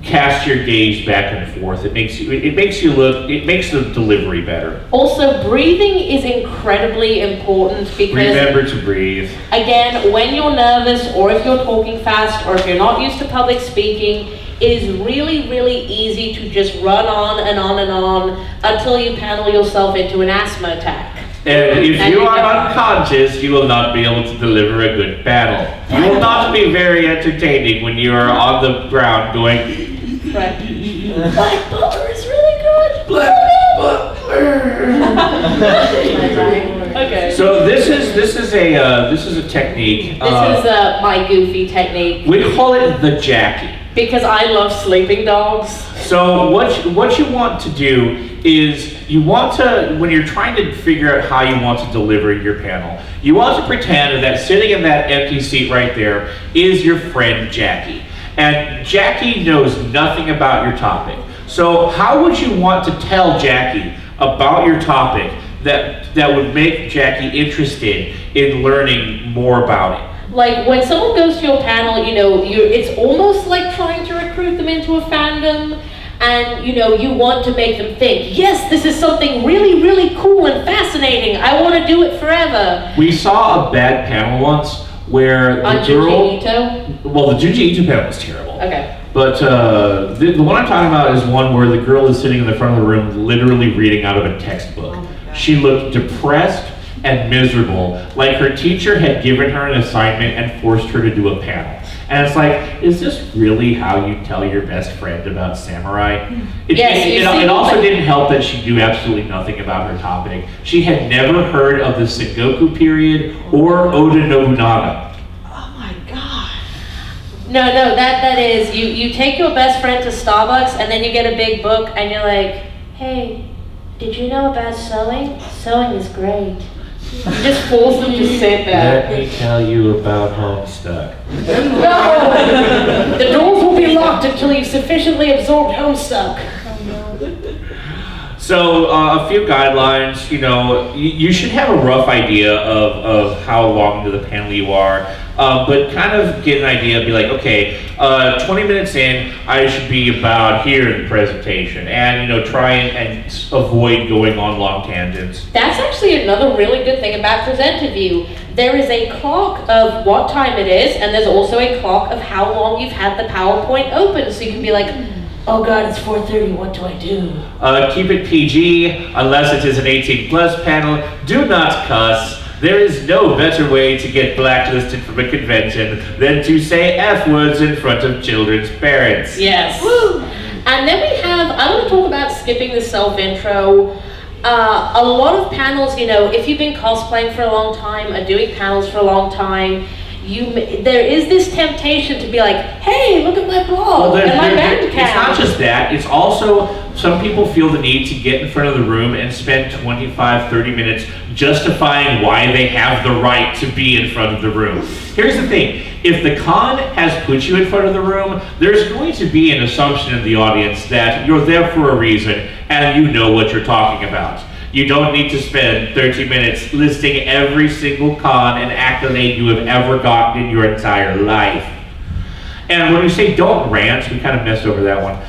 cast your gaze back and forth. It makes the delivery better. Also, breathing is incredibly important because remember to breathe. Again, when you're nervous or if you're talking fast or if you're not used to public speaking, it is really, really easy to just run on and on and on until you panel yourself into an asthma attack. And if you are unconscious, you will not be able to deliver a good panel. You will not be very entertaining when you are on the ground going, right. Black Butler is really good. Black Butler. Okay. So this is a technique. This is my goofy technique. We call it the Jackie. Because I love sleeping dogs. So what you want to do is you want to, when you're trying to figure out how you want to deliver your panel, you want to pretend that sitting in that empty seat right there is your friend Jackie. And Jackie knows nothing about your topic. So how would you want to tell Jackie about your topic that would make Jackie interested in learning more about it? Like when someone goes to your panel, you know, it's almost like trying to recruit them into a fandom, and you know, you want to make them think, yes, this is something really, really cool and fascinating. I want to do it forever. We saw a bad panel once where the girl. Well, the Junji Ito panel was terrible. Okay. But the one I'm talking about is one where the girl is sitting in the front of the room, literally reading out of a textbook. Oh she looked depressed and miserable, like her teacher had given her an assignment and forced her to do a panel. And it's like, is this really how you tell your best friend about samurai? It also didn't help that she knew absolutely nothing about her topic. She had never heard of the Sengoku period or Oda Nobunaga. Oh my god. No, that is, you take your best friend to Starbucks and then you get a big book and you're like, hey, did you know about sewing? Sewing is great. You just force them to sit there. Let me tell you about Homestuck. No! The doors will be locked until you've sufficiently absorbed Homestuck. So a few guidelines, you know, you should have a rough idea of how long into the panel you are, but kind of get an idea, be like, okay, 20 minutes in, I should be about here in the presentation, and you know, try and avoid going on long tangents. That's actually another really good thing about PresenterView. There is a clock of what time it is, and there's also a clock of how long you've had the PowerPoint open, so you can be like, oh god, it's 4:30, what do I do? Keep it PG, unless it is an 18+ panel. Do not cuss. There is no better way to get blacklisted from a convention than to say F words in front of children's parents. Yes. Woo. And then we have, I want to talk about skipping the self-intro. A lot of panels, you know, if you've been cosplaying for a long time or doing panels for a long time, there is this temptation to be like, hey, look at my blog and my bank account. It's not just that, it's also some people feel the need to get in front of the room and spend 25-30 minutes justifying why they have the right to be in front of the room. Here's the thing, if the con has put you in front of the room, there's going to be an assumption in the audience that you're there for a reason and you know what you're talking about. You don't need to spend 30 minutes listing every single con and accolade you have ever gotten in your entire life. And when we say don't rant, we kind of messed over that one.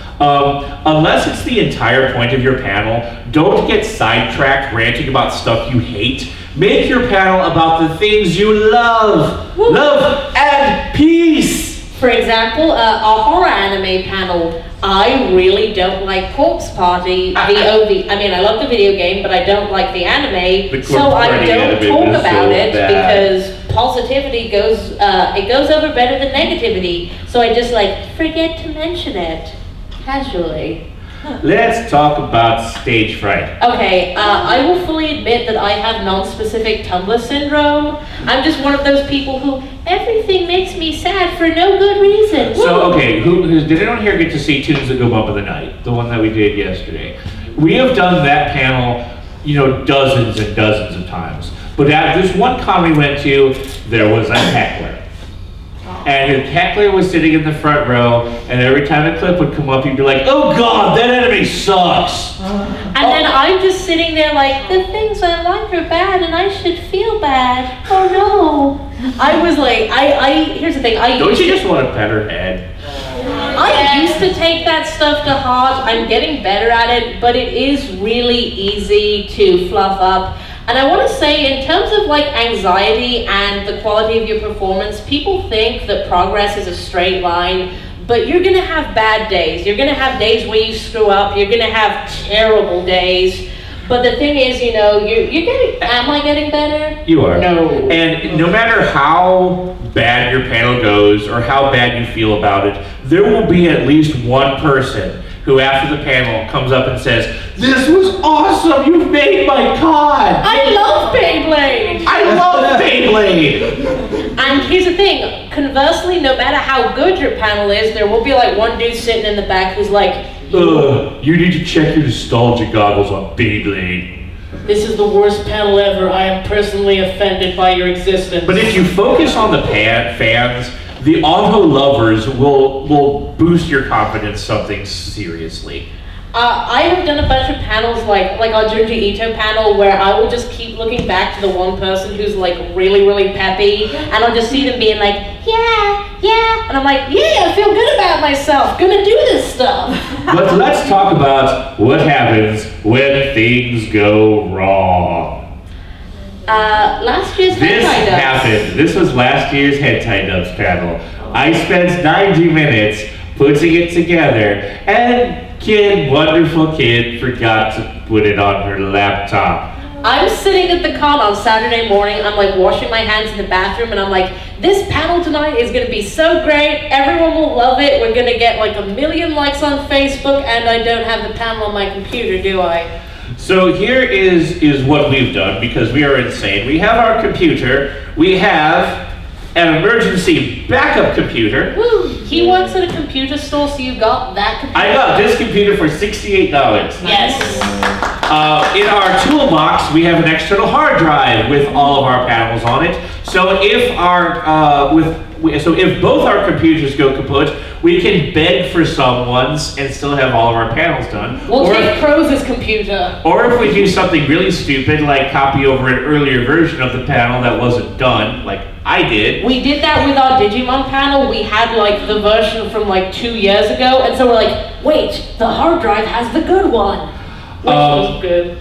Unless it's the entire point of your panel, don't get sidetracked ranting about stuff you hate. Make your panel about the things you love. Woo. Love and peace. For example, a horror anime panel. I really don't like Corpse Party, VOV. I mean, I love the video game, but I don't like the anime, so I don't talk about it because positivity goes, it goes over better than negativity. So I just like forget to mention it casually. Let's talk about stage fright. Okay, I will fully admit that I have non-specific Tumblr syndrome. I'm just one of those people who everything makes me sad for no good reason. So, okay, did anyone here get to see Tunes That Go Bump in the Night? The one that we did yesterday. We have done that panel, you know, dozens and dozens of times. But at this one con we went to, there was a heckler. And the heckler was sitting in the front row, and every time a clip would come up, he'd be like, "Oh God, that enemy sucks!" And then I'm just sitting there like, the things I like are bad, and I should feel bad. Oh no! I was like, here's the thing. Don't you just want to pet her head? I used to take that stuff to heart. I'm getting better at it, but it is really easy to fluff up. And I want to say, in terms of like anxiety and the quality of your performance, people think that progress is a straight line, but you're going to have bad days. You're going to have days where you screw up. You're going to have terrible days. But the thing is, you know, you're getting, am I getting better? You are. No. And no matter how bad your panel goes or how bad you feel about it, there will be at least one person who after the panel comes up and says, "This was awesome, you've made my con! I love Beyblade! I love Beyblade!" And here's the thing, conversely, no matter how good your panel is, there will be like one dude sitting in the back who's like, you need to check your nostalgia goggles on Beyblade. This is the worst panel ever. I am personally offended by your existence. But if you focus on the fans, the auto lovers will boost your confidence something seriously. I have done a bunch of panels like our Junji Ito panel where I will just keep looking back to the one person who's like really, really peppy, and I'll just see them being like, yeah, and I'm like, yeah, I feel good about myself, gonna do this stuff. But let's talk about what happens when things go wrong. Last year's This Hentai Dubs. happened. This was last year's Hentai Dubs panel. I spent 90 minutes putting it together, and wonderful kid forgot to put it on her laptop. I'm sitting at the con on Saturday morning, I'm like washing my hands in the bathroom, and I'm like, this panel tonight is gonna be so great, everyone will love it, we're gonna get like 1 million likes on Facebook, and I don't have the panel on my computer, do I? So here is what we've done, because we are insane. We have our computer, we have an emergency backup computer. Woo! He works at a computer store, so you got that computer? I got this computer for $68. Yes. In our toolbox, we have an external hard drive with all of our panels on it. So if if both our computers go kaput, we can beg for someone's and still have all of our panels done. We'll take Croz's computer. Or if we do something really stupid, like copy over an earlier version of the panel that wasn't done, like I did. We did that with our Digimon panel. We had like the version from like 2 years ago, and so we're like, wait, the hard drive has the good one. Which was good.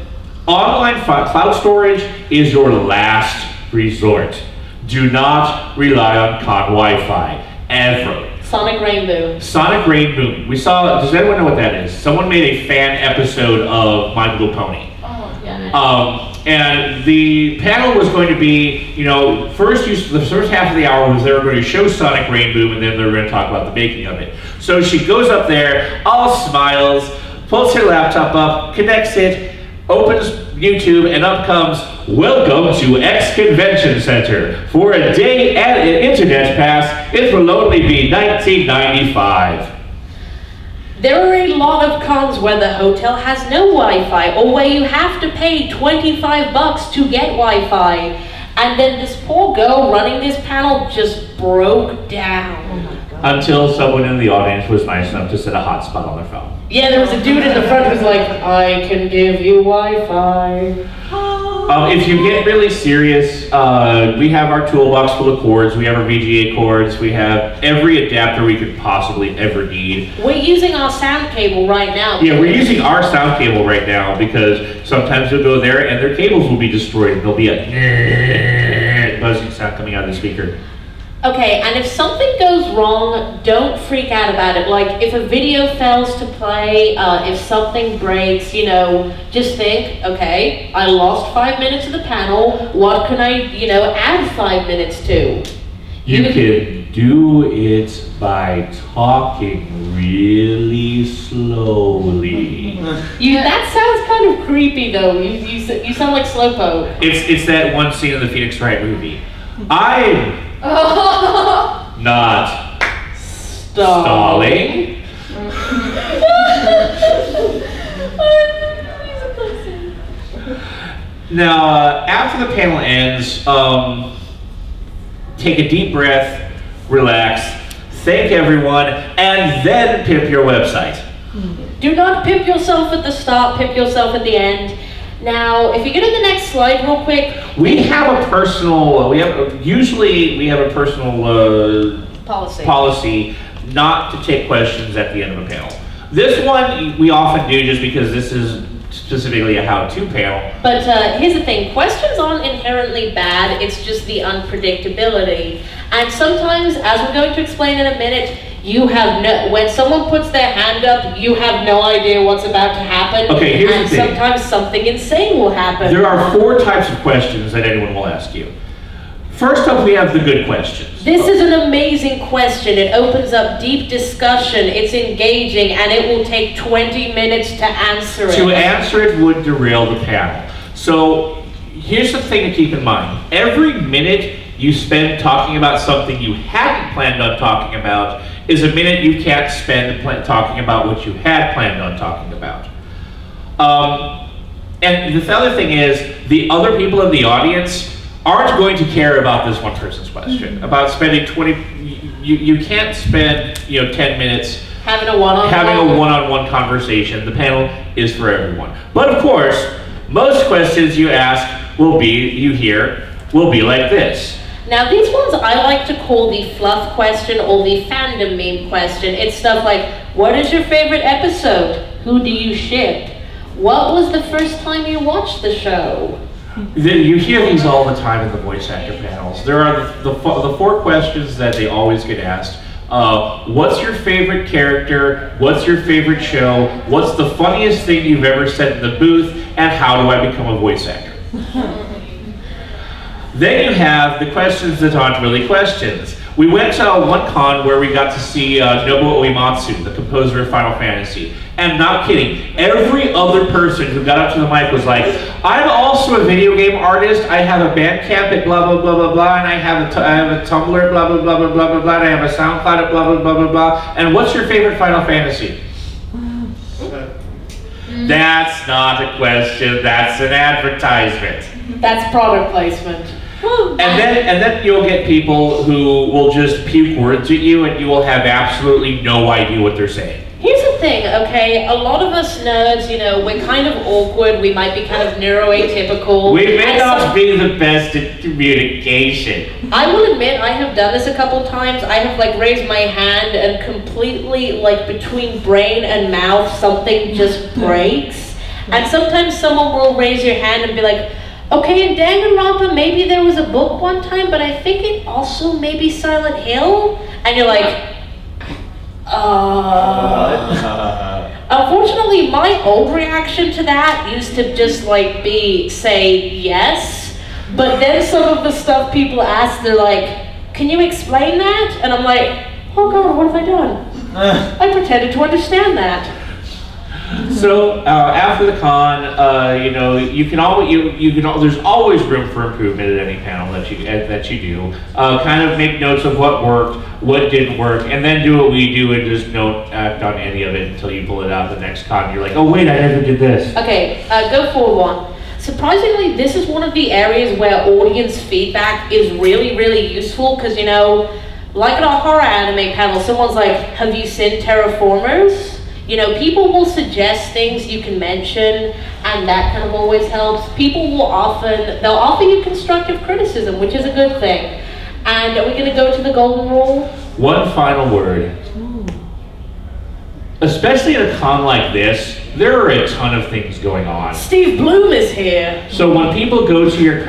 Online cloud storage is your last resort. Do not rely on con Wi-Fi, ever. Sonic Rainbow. Sonic Rainbow. We saw, does anyone know what that is? Someone made a fan episode of My Little Pony. Oh, yeah. And the panel was going to be, you know, the first half of the hour was they were going to show Sonic Rainbow, and then they were going to talk about the making of it. So she goes up there, all smiles, pulls her laptop up, connects it, opens YouTube, and up comes, "Welcome to X Convention Center. For a day at an internet pass, it will only be $19.95. There are a lot of cons where the hotel has no Wi-Fi, or where you have to pay $25 to get Wi-Fi. And then this poor girl running this panel just broke down. Until someone in the audience was nice enough to set a hotspot on their phone. Yeah, there was a dude in the front who's like, I can give you Wi-Fi. If you get really serious, we have our toolbox full of cords, we have our VGA cords, we have every adapter we could possibly ever need. We're using our sound cable right now. Yeah, we're using our sound cable right now because sometimes you'll go there and their cables will be destroyed. There'll be a buzzing sound coming out of the speaker. Okay, and if something goes wrong, don't freak out about it. Like, if a video fails to play, if something breaks, you know, just think, okay, I lost 5 minutes of the panel, what can I, you know, add 5 minutes to? You could do it by talking really slowly. That sounds kind of creepy, though. You sound like Slowpoke. It's that one scene in the Phoenix Wright movie. I'm not stalling. Now, after the panel ends, take a deep breath, relax, thank everyone, and then pimp your website. Do not pimp yourself at the start, pimp yourself at the end. Now, if you go to the next slide real quick. We have a personal, usually we have a personal policy not to take questions at the end of a panel. This one we often do just because this is specifically a how-to panel. But here's the thing, questions aren't inherently bad, it's just the unpredictability. And sometimes, as we're going to explain in a minute, when someone puts their hand up, you have no idea what's about to happen. Okay, here's the thing. Sometimes something insane will happen. There are 4 types of questions that anyone will ask you. First up, we have the good questions. This is an amazing question. It opens up deep discussion, it's engaging, and it will take 20 minutes to answer it. To answer it would derail the panel. So here's the thing to keep in mind. Every minute you spend talking about something you hadn't planned on talking about is a minute you can't spend talking about what you had planned on talking about. And the other thing is, the other people in the audience aren't going to care about this one person's question. About spending 20, you can't spend 10 minutes having a one-on-one conversation. The panel is for everyone. But of course, most questions you ask will be like this. Now these ones I like to call the fluff question or the fandom meme question. It's stuff like, what is your favorite episode? Who do you ship? What was the first time you watched the show? You hear these all the time in the voice actor panels. There are the 4 questions that they always get asked. What's your favorite character? What's your favorite show? What's the funniest thing you've ever said in the booth? And how do I become a voice actor? Then you have the questions that aren't really questions. We went to one con where we got to see Nobuo Uematsu, the composer of Final Fantasy. And not kidding, every other person who got up to the mic was like, I'm also a video game artist, I have a Bandcamp at blah blah blah blah blah, and I have a Tumblr blah blah blah blah blah blah blah, and I have a SoundCloud at blah blah blah blah blah, and what's your favorite Final Fantasy? That's not a question, that's an advertisement. That's product placement. And then you'll get people who will just puke words at you and you will have absolutely no idea what they're saying. Here's the thing, okay? A lot of us nerds, we're kind of awkward, we might be kind of neuroatypical. We may not be the best at communication. I will admit, I have done this a couple times. I have raised my hand and completely, between brain and mouth, something just breaks. And sometimes someone will raise your hand and be like, okay, in Danganronpa, maybe there was a book one time, but I think it also may be Silent Hill. And you're like, Unfortunately, my old reaction to that used to just say yes, but then some of the stuff people ask, they're like, can you explain that? And I'm like, oh God, what have I done? I pretended to understand that. So after the con, there's always room for improvement at any panel that you do. Kind of make notes of what worked, what didn't work, and then do what we do and just don't act on any of it until you pull it out the next con. And you're like, oh wait, I never did this. Okay, go forward one. Surprisingly, this is one of the areas where audience feedback is really, really useful because, like at a horror anime panel, someone's like, have you seen Terraformers? People will suggest things you can mention, and that kind of always helps. They'll offer you constructive criticism, which is a good thing. And are we going to go to the golden rule? One final word. Especially at a con like this, there are a ton of things going on. Steve Bloom is here. So when people go to your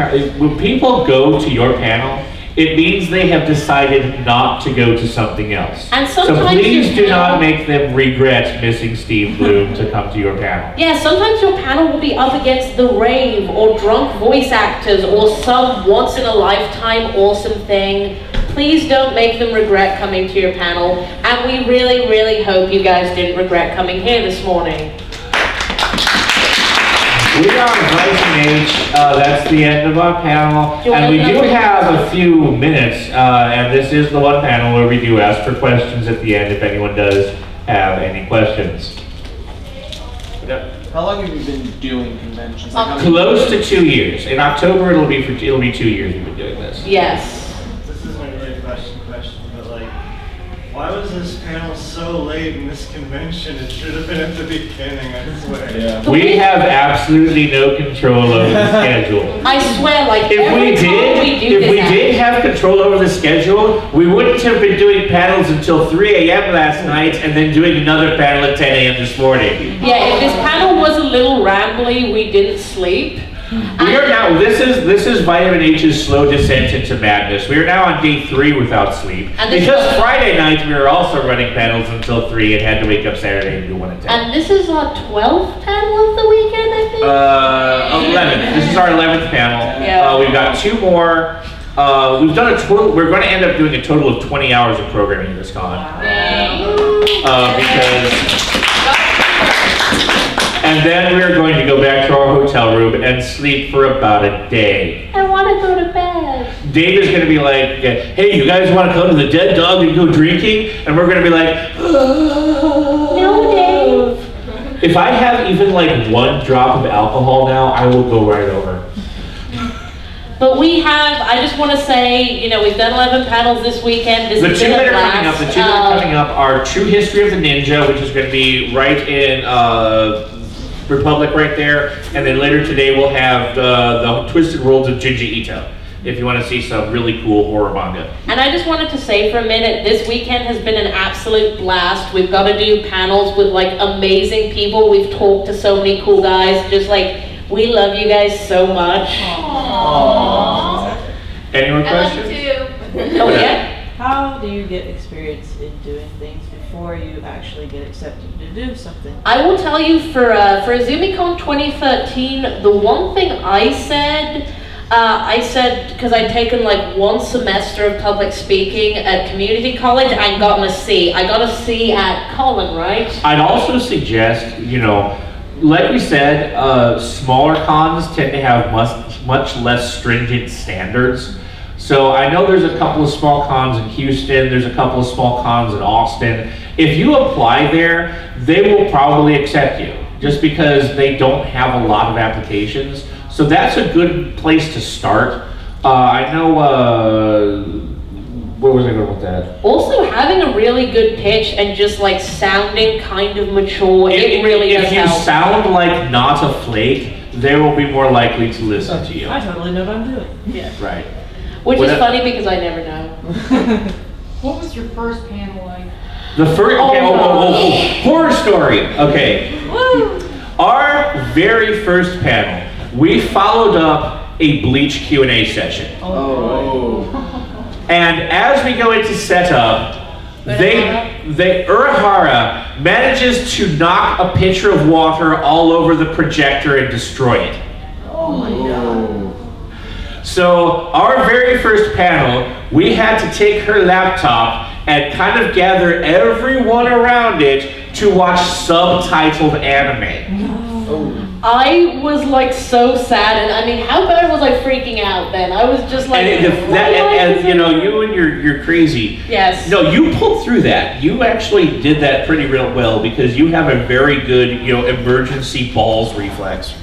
panel, it means they have decided not to go to something else. And so sometimes please do not make them regret missing Steve Bloom to come to your panel. Yeah, sometimes your panel will be up against the rave or drunk voice actors or some once-in-a-lifetime awesome thing. Please don't make them regret coming to your panel. And we really, really hope you guys didn't regret coming here this morning. We are on Fright and H. That's the end of our panel. And we do have a few minutes, and this is the one panel where we do ask for questions at the end if anyone does have any questions. How long have you been doing conventions? Close to 2 years. In October, it'll be 2 years we've been doing this. Yes. This isn't really a question, but like, why was this panel so late in this convention? It should have been at the beginning, I swear. Yeah. We have absolutely no control over the schedule. I swear, like, If we did have control over the schedule, we wouldn't have been doing panels until 3 a.m. last night and then doing another panel at 10 a.m. this morning. Yeah, if this panel was a little rambly, we didn't sleep. We are now, this is Vitamin H's slow descent into madness. We are now on day 3 without sleep. Because Friday night we were also running panels until 3 and had to wake up Saturday and do 1 at 10. And this is our 12th panel of the weekend, I think? 11th. This is our 11th panel. Yeah. We've got 2 more. We've done a total, we're going to end up doing a total of 20 hours of programming this con. And then we're going to go back to our hotel room and sleep for about a day. I want to go to bed. Dave is going to be like, hey, you guys want to come to the Dead Dog and go drinking? And we're going to be like, no, Dave. If I have even like 1 drop of alcohol now, I will go right over. But we have, I just want to say, you know, we've done 11 panels this weekend. This The has two been a that are coming blast. up, the two that are coming up are True History of the Ninja, which is going to be right in Republic right there, and then later today we'll have the Twisted Worlds of Jinji Ito, if you want to see some really cool horror manga. And I just wanted to say for a minute, this weekend has been an absolute blast. We've got to do panels with like amazing people. We've talked to so many cool guys. Just like, we love you guys so much. Aww. Any more questions? Oh yeah? How do you get experience in doing things before you actually get accepted to do something? I will tell you, for AzumiCon 2013, the one thing I said, because I'd taken like 1 semester of public speaking at community college and gotten a C. I got a C at Colin, right? I'd also suggest, you know, like we said, smaller cons tend to have much less stringent standards. So I know there's a couple of small cons in Houston, there's a couple of small cons in Austin. If you apply there, they will probably accept you, just because they don't have a lot of applications. So that's a good place to start. I know, where was I going with that? Also, having a really good pitch and just like sounding kind of mature, it really does help. If you sound like not a flake, they will be more likely to listen to you. I totally know what I'm doing. Yeah. Right. Which is funny because I never know. What was your first panel like? The first, okay, horror story. Okay. Woo. Our very first panel, we followed up a Bleach Q&A session. Oh. And as we go into setup, Urahara manages to knock a pitcher of water all over the projector and destroy it. Oh my god. So our very first panel, we had to take her laptop and kind of gather everyone around it to watch subtitled anime. Oh. I was like so sad, and I mean, how bad was I freaking out then? I was just like, and you know, you and your crazy. Yes. No, you pulled through that. You actually did that pretty real well because you have a very good, you know, emergency balls reflex.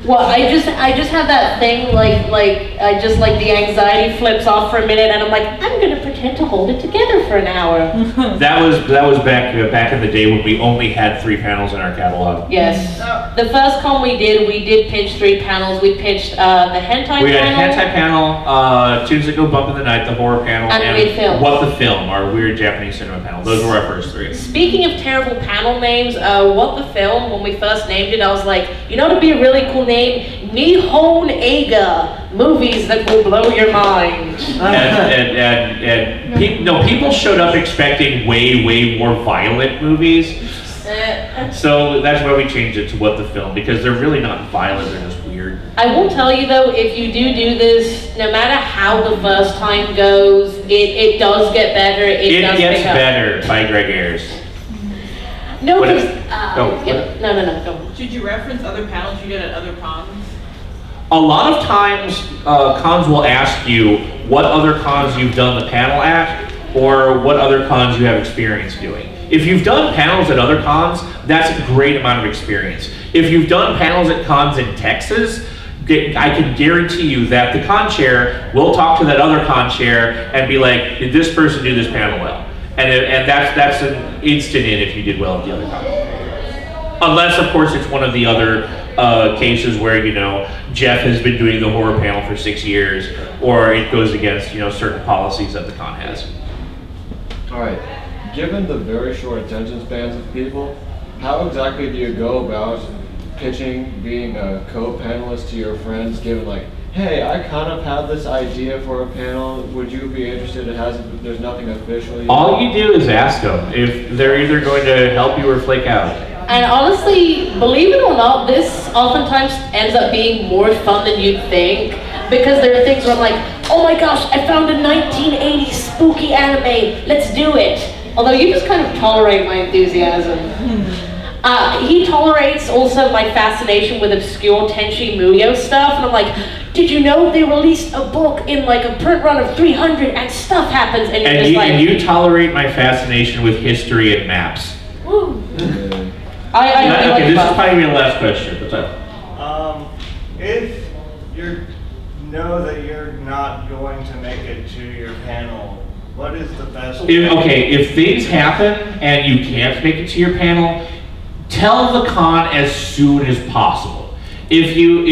Well, I just have that thing like the anxiety flips off for a minute, and I'm like, I'm gonna pretend to hold it together for an hour. that was back in the day when we only had 3 panels in our catalog. Yes. The first con we did pitch 3 panels. We pitched the hentai panel. We had a hentai panel, Tunes That Go Bump in the Night, the horror panel, and Weird Film. What the Film, our weird Japanese cinema panel. Those were our first 3. Speaking of terrible panel names, What the Film, when we first named it, I was like, you know, it'd be a really cool name name Nihon Eiga, movies that will blow your mind. People showed up expecting way more violent movies. So that's why we changed it to What the Film, because they're really not violent, they're just weird. I will tell you though, if you do this, no matter how the first time goes, it does get better. It Gets Better by Greg Ayers. No, because, no. Go. Should you reference other panels you did at other cons? A lot of times, cons will ask you what other cons you've done the panel at, or what other cons you have experience doing. If you've done panels at other cons, that's a great amount of experience. If you've done panels at cons in Texas, I can guarantee you that the con chair will talk to that other con chair and be like, did this person do this panel well? And that's an instant in if you did well at the other con. Unless, of course, it's one of the other cases where, you know, Jeff has been doing the horror panel for 6 years, or it goes against, you know, certain policies that the con has. All right. Given the very short attention spans of people, how exactly do you go about pitching being a co-panelist to your friends, given like, hey, I kind of have this idea for a panel, would you be interested? There's nothing official yet. All you do is ask them if they're either going to help you or flake out. And honestly, believe it or not, this oftentimes ends up being more fun than you'd think, because there are things where I'm like, oh my gosh, I found a 1980s spooky anime, let's do it. Although you just kind of tolerate my enthusiasm. He tolerates also my fascination with obscure Tenchi Muyo stuff, and I'm like, did you know they released a book in like a print run of 300 and stuff happens, and you're just like... And you tolerate my fascination with history and maps. Woo. Okay, this is probably the last question. What's up? If you know that you're not going to make it to your panel, what is the best way? If things happen and you can't make it to your panel, tell the con as soon as possible. If you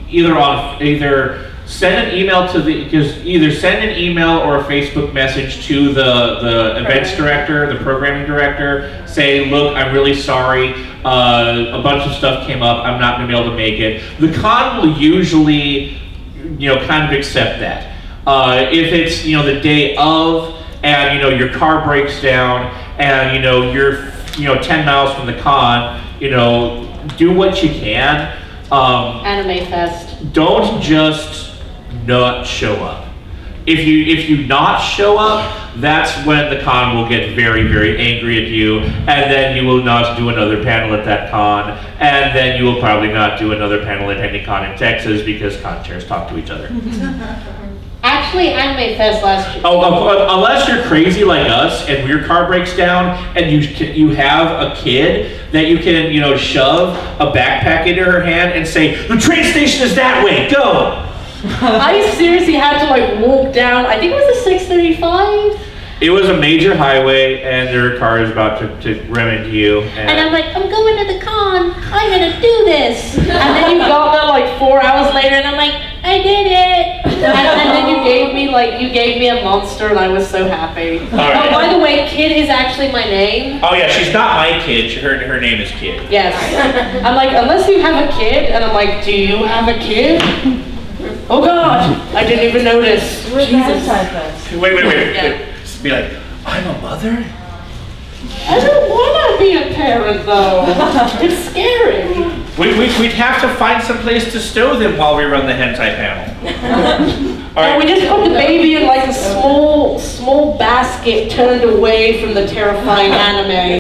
either send an email to send an email or a Facebook message to the events director, the programming director, say, look, I'm really sorry, a bunch of stuff came up, I'm not going to be able to make it. The con will usually, kind of accept that. If it's, the day of, and, your car breaks down, and, you're, 10 miles from the con, do what you can. Anime Fest. Don't just not show up. If you not show up, that's when the con will get very, very angry at you, and then you will not do another panel at that con, and then you will probably not do another panel at any con in Texas because con chairs talk to each other. Actually, Anime Fest last year. Unless you're crazy like us and your car breaks down and you have a kid that you can shove a backpack into her hand and say, the train station is that way, go. I seriously had to walk down, I think it was the 635. It was a major highway and their car is about to ram into you. And I'm like, I'm going to the con, I'm gonna do this. And then you got there 4 hours later and I'm like, I did it. And then you gave me a monster and I was so happy. All right. Oh, by the way, Kid is actually my name. Oh yeah, she's not my kid, her name is Kid. Yes. I'm like, unless you have a kid, and I'm like, do you have a kid? Oh God, I didn't even notice. Jesus. Wait. Yeah. Be like, I'm a mother? I don't want to be a parent though. It's scary. We'd have to find some place to stow them while we run the hentai panel. All right. And we just put the baby in a small basket turned away from the terrifying anime.